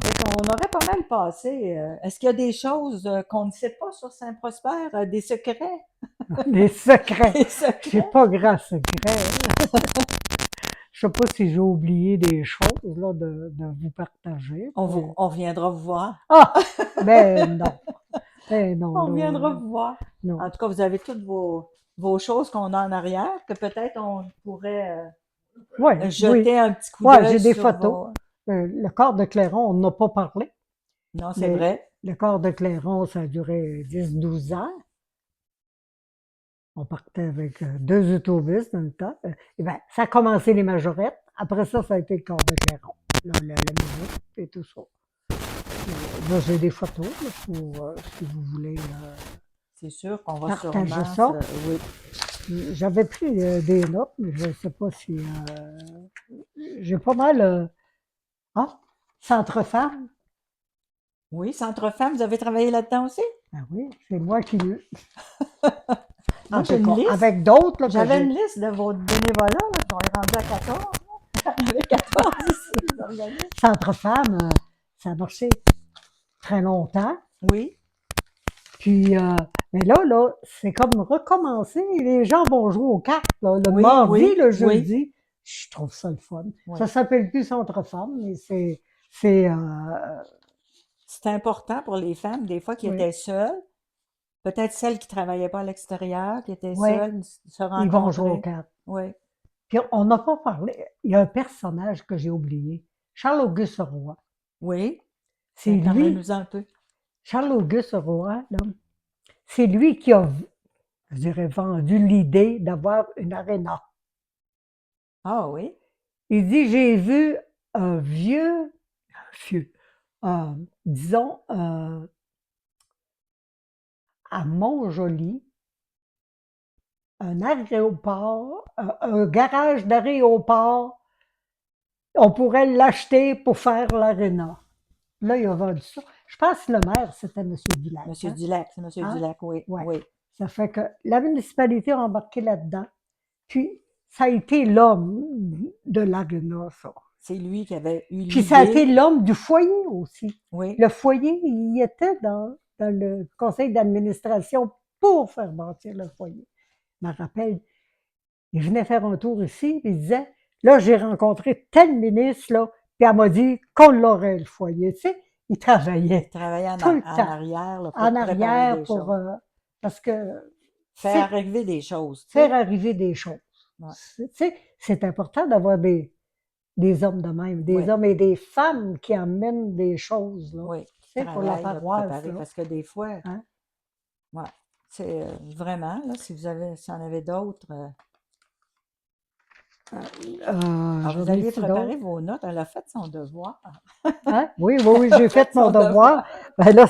Fait qu'on aurait pas mal passé. Est-ce qu'il y a des choses qu'on ne sait pas sur Saint-Prosper? Des secrets? Des secrets. Des J'ai secrets? pas grand secret. Je sais pas si j'ai oublié des choses, là, de vous partager. Mais... On reviendra vous voir. Ah! Ben non. Ben non, On là. reviendra vous voir. En Non. tout cas, vous avez toutes vos choses qu'on a en arrière, que peut-être on pourrait Ouais, oui. jeter un petit coup Ouais, d'œil j'ai des sur photos. vos... Le corps de Clairon, on n'a pas parlé, Non, c'est mais vrai. le corps de Clairon, ça a duré 10-12 ans. On partait avec 2 autobus dans le temps. Et ben, ça a commencé les majorettes. Après ça, ça a été le corps de Clairon. La musique et tout ça. Là, j'ai des photos là, pour si vous voulez C'est sûr qu'on va partager sûrement ça. oui. J'avais pris des notes, mais je ne sais pas si. J'ai pas mal. Ah, Centre Femmes. Oui, Centre Femmes, vous avez travaillé là-dedans aussi? Ben oui, c'est moi qui l'ai. Moi, En j'ai tout une cas, liste. avec d'autres là, que J'avais une j'ai. liste de vos bénévolats, là, puis on est rendu à 14. Il y avait 14 ici, les organismes. Centre Femmes, ça a marché très longtemps. Oui, Puis, mais là, c'est comme recommencer. Les gens vont jouer aux cartes, là, le oui, mardi, oui, le oui, jeudi. Je trouve ça le fun. Ça oui. s'appelle plus Centre Femmes, mais c'est, C'est important pour les femmes, des fois, qui oui, étaient seules, peut-être celles qui travaillaient pas à l'extérieur, qui étaient ouais, seules, se ils vont jouer aux rencontrer. cartes. Oui, Puis, on n'a pas parlé. Il y a un personnage que j'ai oublié. Charles-Auguste Roy. oui. C'est Ben, lui, parlez-nous un peu. Charles-Auguste Roy, là, c'est lui qui a, je dirais, vendu l'idée d'avoir une aréna. Ah oui, Il dit, j'ai vu un vieux, disons, à Montjoly, un aéroport, un garage d'aéroport, on pourrait l'acheter pour faire l'aréna. Là, il a vendu ça. Je pense que le maire, c'était M. Dulac. Monsieur Hein? Dulac, c'est Monsieur Hein? Dulac, oui, Ouais. oui. Ça fait que la municipalité a embarqué là-dedans. Puis, ça a été l'homme de l'aréna, ça. C'est lui qui avait eu Puis ça a été l'idée. l'homme du foyer aussi. Oui, Le foyer, il était dans le conseil d'administration pour faire bâtir le foyer. Je me rappelle, il venait faire un tour ici, puis il disait, là, j'ai rencontré tel ministre, là, puis elle m'a dit qu'on l'aurait, le foyer. Tu sais, il il travaillait travaillait tout le en temps arrière là, pour en préparer arrière des pour, choses. parce que Faire c'est arriver des choses, tu faire sais. arriver des choses. Ouais. Tu sais, c'est important d'avoir des hommes de même, des Oui. hommes et des femmes qui amènent des choses, là. Oui, Tu sais, pour la travail, là, pour paroisse, préparer, là. parce que des fois, Hein? ouais, c'est vraiment, là, si en avez d'autres, vous J'en aviez ai-tu d'autres? préparé vos notes, elle a fait son devoir. Hein? Oui, oui, oui, Elle a j'ai fait fait mon son devoir. devoir. Ben là,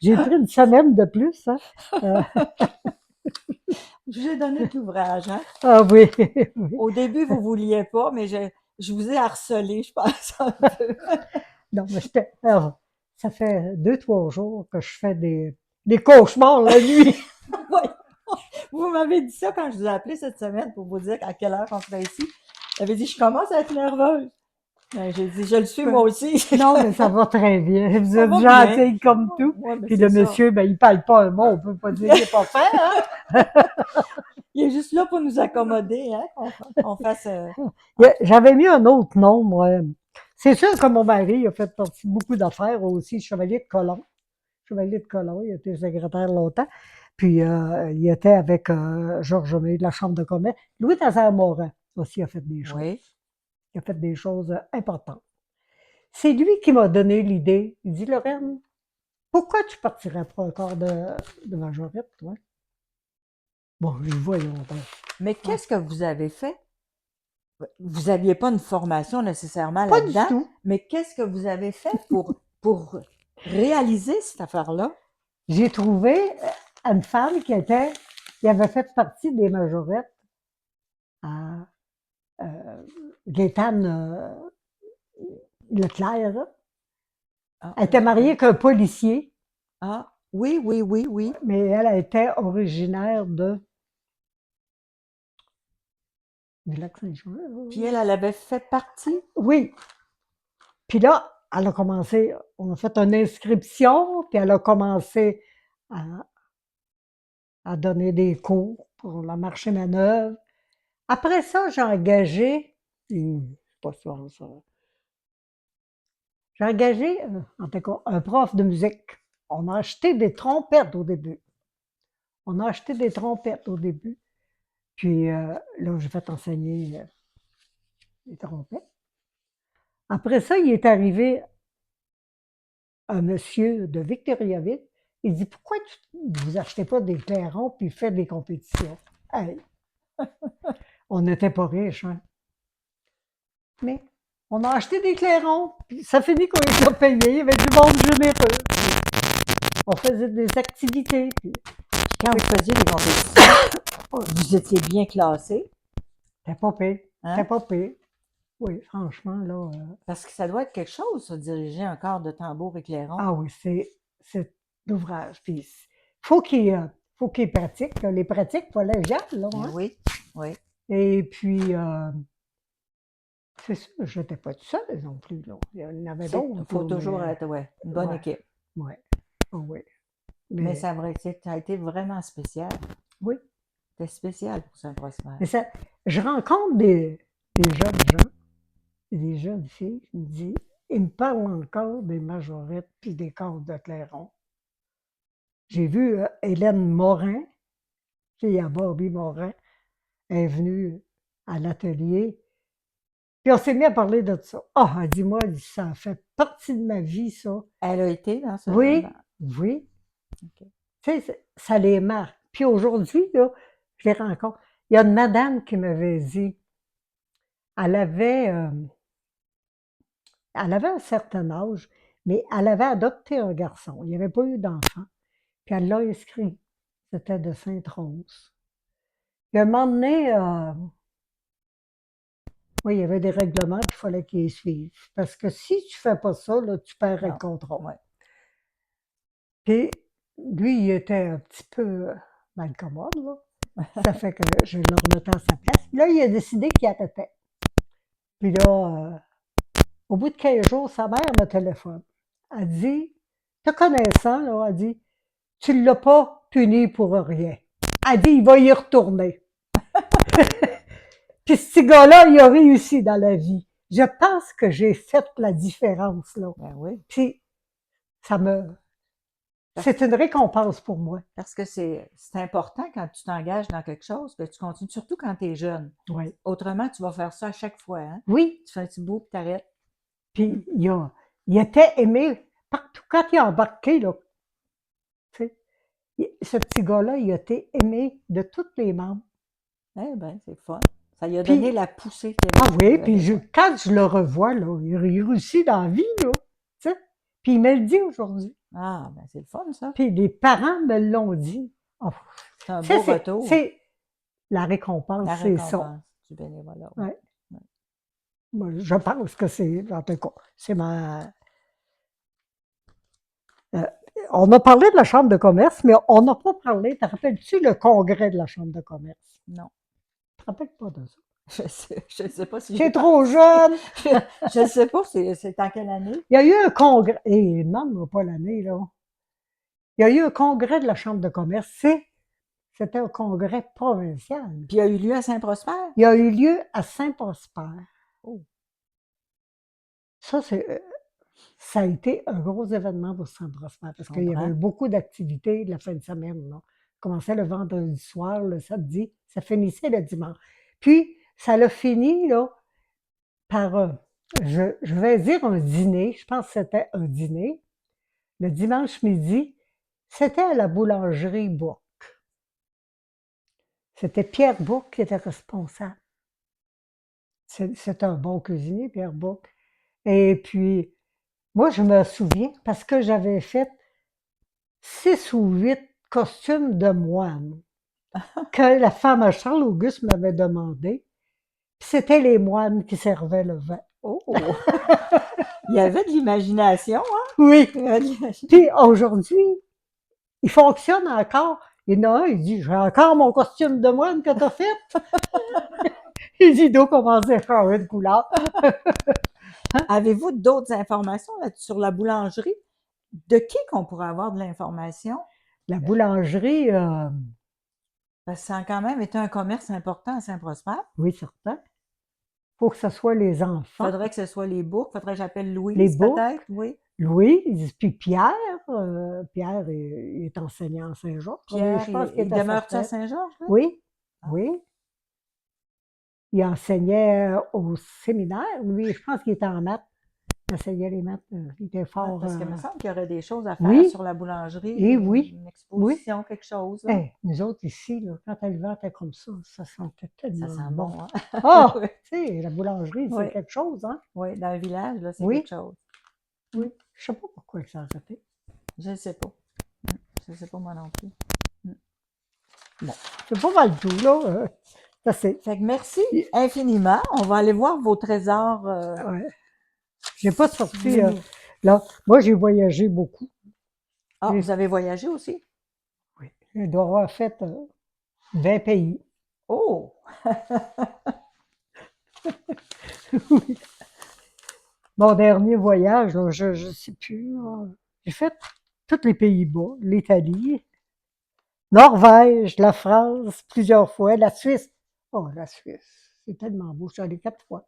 j'ai pris une semaine de plus, hein. Euh, Je vous ai donné de l'ouvrage, hein. ah oui, oui. Au début, vous vouliez pas, mais je vous ai harcelé, je pense, un peu. Non, mais alors, ça fait 2, 3 jours que je fais des cauchemars la nuit. Oui. Vous m'avez dit ça quand je vous ai appelé cette semaine pour vous dire à quelle heure on serait ici. J'avais dit, je commence à être nerveuse. Ben, j'ai dit, je le suis moi aussi. Non, mais ça va très bien. Vous Ça êtes va bien. gentil comme tout. Ouais, mais Puis c'est le ça. monsieur, ben, il parle pas un mot, on peut pas dire qu'il est pas fait, hein? Il est juste là pour nous accommoder, hein, qu'on fasse. J'avais mis un autre nom, moi. C'est sûr que mon mari a fait partie de beaucoup d'affaires aussi, chevalier de colon. Chevalier de colon, il a été secrétaire longtemps. Puis il était avec Georges May de la Chambre de commerce. Louis-Nazaire Morin aussi a fait des choses. Oui. Il a fait des choses importantes. C'est lui qui m'a donné l'idée. Il dit, Lorraine, pourquoi tu partirais pas un corps de majorette, toi? Bon, je dis, voyons donc. Mais Hein? qu'est-ce que vous avez fait? Vous n'aviez pas une formation nécessairement Pas du là-dedans, tout. mais qu'est-ce que vous avez fait pour réaliser cette affaire-là? J'ai trouvé une femme qui avait fait partie des majorettes à Gaétane Leclerc. Là. Ah, Elle était mariée avec un policier, ah, oui, oui, oui, oui. mais elle était originaire du Lac-Saint-Jean. Puis elle avait fait partie. Oui. Puis là, elle a commencé, on a fait une inscription, puis elle a commencé à, à donner des cours pour la marché manœuvre. Après ça, j'ai engagé, c'est pas sûr ça, j'ai engagé, en tout cas, un prof de musique. On a acheté des trompettes au début. On a acheté des trompettes au début. Puis là, j'ai fait enseigner les trompettes. Après ça, il est arrivé un monsieur de Victoriaville. Il dit, pourquoi vous achetez pas des clairons puis faites des compétitions? Hey, on n'était pas riches, hein? Mais on a acheté des clairons, puis ça finit qu'on les a payés, il y avait du monde généreux. Puis on faisait des activités. Puis Quand vous faisiez les compétitions, vous étiez bien classé, c'était pas pire. C'était hein? pas pire. Oui, franchement, là. Parce que ça doit être quelque chose, ça, diriger un corps de tambour et clairon. Ah oui, c'est l'ouvrage. Puis faut qu'il pratique. Là. Les pratiques collégiales, là. Ben Hein? oui, oui. Et puis, c'est sûr, je n'étais pas toute seule non plus. Là. Il y en avait Il d'autres. faut Là, toujours mais, être, ouais, une bonne ouais, équipe. ouais, oui. Mais Mais, ça a été vraiment spécial. oui. C'était spécial pour Saint-Prosper. Mais ça, je rencontre des jeunes gens, des jeunes filles, ils me parlent encore des majorettes puis des corps de clairon. J'ai vu Hélène Morin, il y a Bobby Morin, elle est venue à l'atelier, puis on s'est mis à parler de ça. Ah, elle dit, moi, ça fait partie de ma vie, ça. Elle a été dans ce... Oui, oui. OK. Tu sais, ça les marque. Puis aujourd'hui, là, je les rencontre. Il y a une madame qui m'avait dit, elle avait, euh, elle avait un certain âge, mais elle avait adopté un garçon. Il n'y avait pas eu d'enfant. Puis elle l'a inscrit. C'était de Sainte-Rose. Puis à un moment donné, oui, il y avait des règlements, puis il fallait qu'ils les suivent. Parce que si tu ne fais pas ça, là, tu perds le Non, contrôle. ouais. Puis lui, il était un petit peu mal commode, là. Ça fait que je le remettais à sa place. Puis là, il a décidé qu'il arrêtait. Puis là, au bout de 15 jours, sa mère me téléphone. Elle dit, te connaissant, là, elle dit, tu ne l'as pas puni pour rien. Elle dit, il va y retourner. Puis ce gars-là, il a réussi dans la vie. Je pense que j'ai fait la différence, là. Ben oui. Puis ça me, C'est une récompense pour moi. Parce que c'est important quand tu t'engages dans quelque chose, que tu continues, surtout quand tu es jeune. Oui. Autrement, tu vas faire ça à chaque fois, hein? Oui, Tu fais un petit bout, puis t'arrêtes. puis il était aimé partout. Quand il a embarqué, là, tu sais, ce petit gars-là, il a été aimé de tous les membres. Eh ben, c'est fun. Ça lui a donné Puis, la poussée qu'il ah oui, avait puis besoin. quand je le revois, là, il réussit dans la vie, là, tu sais. Puis il me le dit aujourd'hui. Ah, ben, c'est le fun, ça. Puis les parents me l'ont dit. Oh, C'est un tu sais, beau retour. c'est la récompense, La c'est ça. récompense du bénévolat. Ouais. Ouais. Ouais. Moi, je pense que c'est, en tout cas, c'est ma. euh, on a parlé de la Chambre de commerce, mais on n'a pas parlé, te rappelles-tu le congrès de la Chambre de commerce? Non. Tu te rappelles pas de ça? Je sais pas si T'es j'ai trop jeune! je sais pas, c'est en quelle année? Il y a eu un congrès, et non, pas l'année, là. Il y a eu un congrès de la Chambre de commerce, c'était un congrès provincial. Puis il a eu lieu à Saint-Prosper? Il a eu lieu à Saint-Prosper. Oh. Ça, ça a été un gros événement pour Saint-Prosper parce Je qu'il y avait comprends. eu beaucoup d'activités de la fin de semaine. Là. Ça commençait le vendredi soir, le samedi, ça finissait le dimanche. Puis, ça l'a fini là, par, je vais dire un dîner, je pense que c'était un dîner, le dimanche midi, c'était à la boulangerie Bourque. C'était Pierre Bourque qui était responsable. C'est un bon cuisinier, Pierre Bourque. Et puis, moi, je me souviens parce que j'avais fait 6 ou 8 costumes de moine que la femme à Charles-Auguste m'avait demandé. Puis c'était les moines qui servaient le vin. Oh! Il y avait de l'imagination, hein? Oui. Il y avait de l'imagination. Puis aujourd'hui, il fonctionne encore. Il y en a un, il dit, j'ai encore mon costume de moine que t'as fait. Il dit, d'où commencer à changer de couleur. Avez-vous d'autres informations là, sur la boulangerie? De qui qu'on pourrait avoir de l'information? La boulangerie, Parce que ça a quand même été un commerce important à Saint-Prosper. oui, certain. Faut que ce soit les enfants, Faudrait que ce soit les Bourques. Faudrait que j'appelle les Louise, Bourques, peut-être, oui. Louise, puis Pierre. Pierre il est enseignant à Saint-Georges. Pierre, Je pense qu'il il est à sa demeure-tu à retraite. Saint-Georges, lui? Oui, Ah. oui. Il enseignait au séminaire. Lui, je pense qu'il était en maths. Il enseignait les maths. Il était fort. Parce qu'il me semble qu'il y aurait des choses à faire Oui, sur la boulangerie, et oui, une oui. exposition, quelque chose. Là. Hey, nous autres ici, là, quand elle ventait comme ça sentait Ça tellement sent bon. bon, hein? Ah, Oui. tu sais, la boulangerie, Oui. c'est quelque chose, hein? Oui, dans le village, là, c'est Oui. quelque chose. Oui. Je sais pas pourquoi ça a arrêté. Je ne sais pas. Je ne sais pas moi non plus. Bon, c'est pas mal tout, là. Ça, c'est. Fait que merci infiniment. On va aller voir vos trésors. Ouais. J'ai pas sorti. Mini. Là, moi, j'ai voyagé beaucoup. Ah, J'ai- vous avez voyagé aussi? Oui. Je dois avoir fait 20 pays. Oh! Mon dernier voyage, là, je ne sais plus. Là, j'ai fait tous les Pays-Bas, l'Italie, Norvège, la France, plusieurs fois, la Suisse. Oh, la Suisse, c'est tellement beau. Je suis allée 4 fois.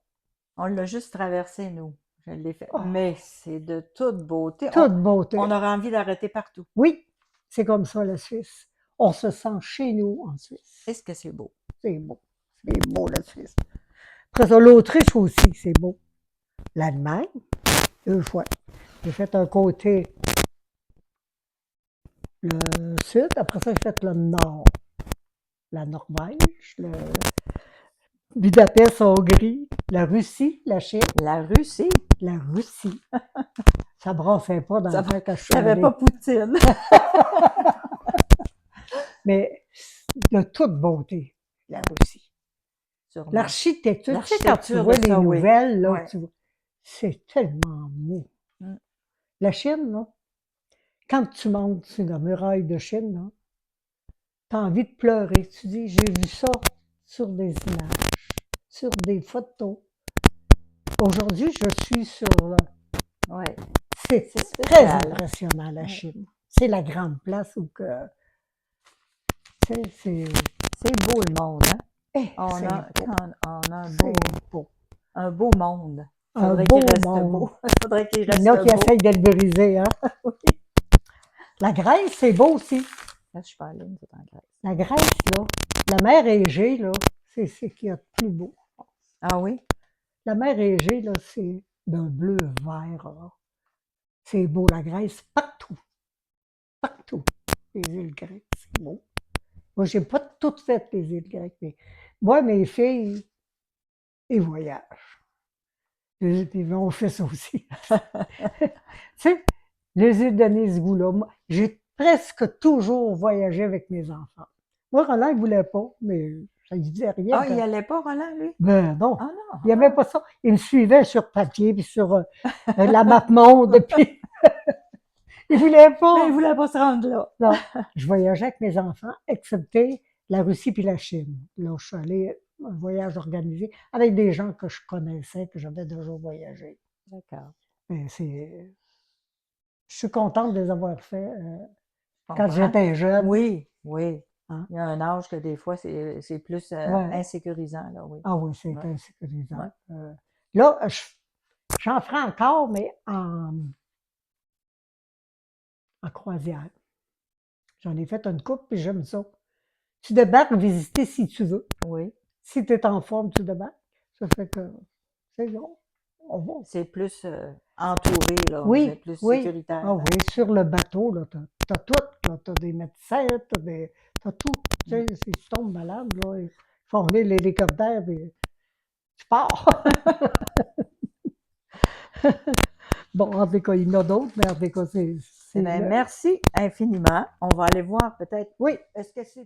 On l'a juste traversé, nous. Je l'ai fait. Oh, Mais c'est de toute beauté. toute beauté. On aurait envie d'arrêter partout. Oui, c'est comme ça, la Suisse. On se sent chez nous en Suisse. Est-ce que c'est beau? C'est beau. C'est beau, la Suisse. Après ça, l'Autriche aussi, c'est beau. L'Allemagne, 2 fois. J'ai fait un côté le sud, après ça, j'ai fait le nord. La Norvège, le Budapest, Hongrie, la Russie, la Chine, La Russie, la Russie. Ça brassait pas dans ça le temps que je suis n'avait allée. pas Poutine. Mais de toute beauté, la Russie. Sûrement. L'architecture, tu sais, quand tu L'architecture vois de les ça, oui. nouvelles, là, Ouais. tu vois, c'est tellement beau. Mm. La Chine, là, quand tu montes sur la muraille de Chine, là, tu as envie de pleurer. Tu dis, j'ai vu ça sur des images, sur des photos. Aujourd'hui, je suis sur... Ouais. C'est C'est très spécial. impressionnant, la Ouais. Chine. C'est la grande place où que... C'est... C'est beau le monde, hein? eh, On c'est a, beau. on a C'est beau. un beau monde. Un Faudrait beau qu'il reste monde. beau. Faudrait qu'il Il y en a reste qui beau. essayent de le briser, hein? La Grèce, c'est beau aussi. Là, je suis pas allée, mais c'est en Grèce. La Grèce, là, la mer Égée, là, c'est ce qu'il y a de plus beau. Ah oui? La mer Égée, là, c'est d'un bleu vert, là. C'est beau, la Grèce, partout, partout. Les îles grecques, c'est beau. Moi, j'ai pas toutes fait les îles grecques, mais moi, mes filles, ils voyagent. Puis on fait ça aussi. Tu sais, les îles de Nisgou, là, j'ai presque toujours voyagé avec mes enfants. Moi, Roland, il voulait pas, mais ça ne disait rien. Ah, il n'y allait pas, Roland, lui? Ben non, Ah non! il n'y avait pas ça. Il me suivait sur papier, puis sur la map monde, puis il voulait Mais il pas. ne voulait pas se rendre là. Non, je voyageais avec mes enfants, excepté la Russie puis la Chine. Là, je suis allée un voyage organisé avec des gens que je connaissais, que j'avais déjà voyagé. D'accord. Mais je suis contente de les avoir fait Je quand comprends. j'étais jeune. Oui, oui. Hein. Il y a un âge que des fois, c'est plus Ouais. insécurisant, là, oui. Ah oui, c'est Ouais. insécurisant. Ouais. Là, j'en ferai encore, mais en croisière. J'en ai fait une coupe, puis j'aime ça. Tu débarques visiter si tu veux. Oui. Si tu es en forme, tu débarques. Ça fait que c'est bon. On va. C'est plus entouré, là. Vous Oui, êtes plus oui. sécuritaire. Ah oui, sur le bateau, là, t'as tout, là. T'as des médecins, t'as tout. Tu sais, si tu tombes malade, là, ils font venir l'hélicoptère, puis tu pars. Bon, en tout cas, il y en a d'autres, mais en tout cas, Eh bien, le- merci infiniment. On va aller voir peut-être. Oui. Est-ce que c'est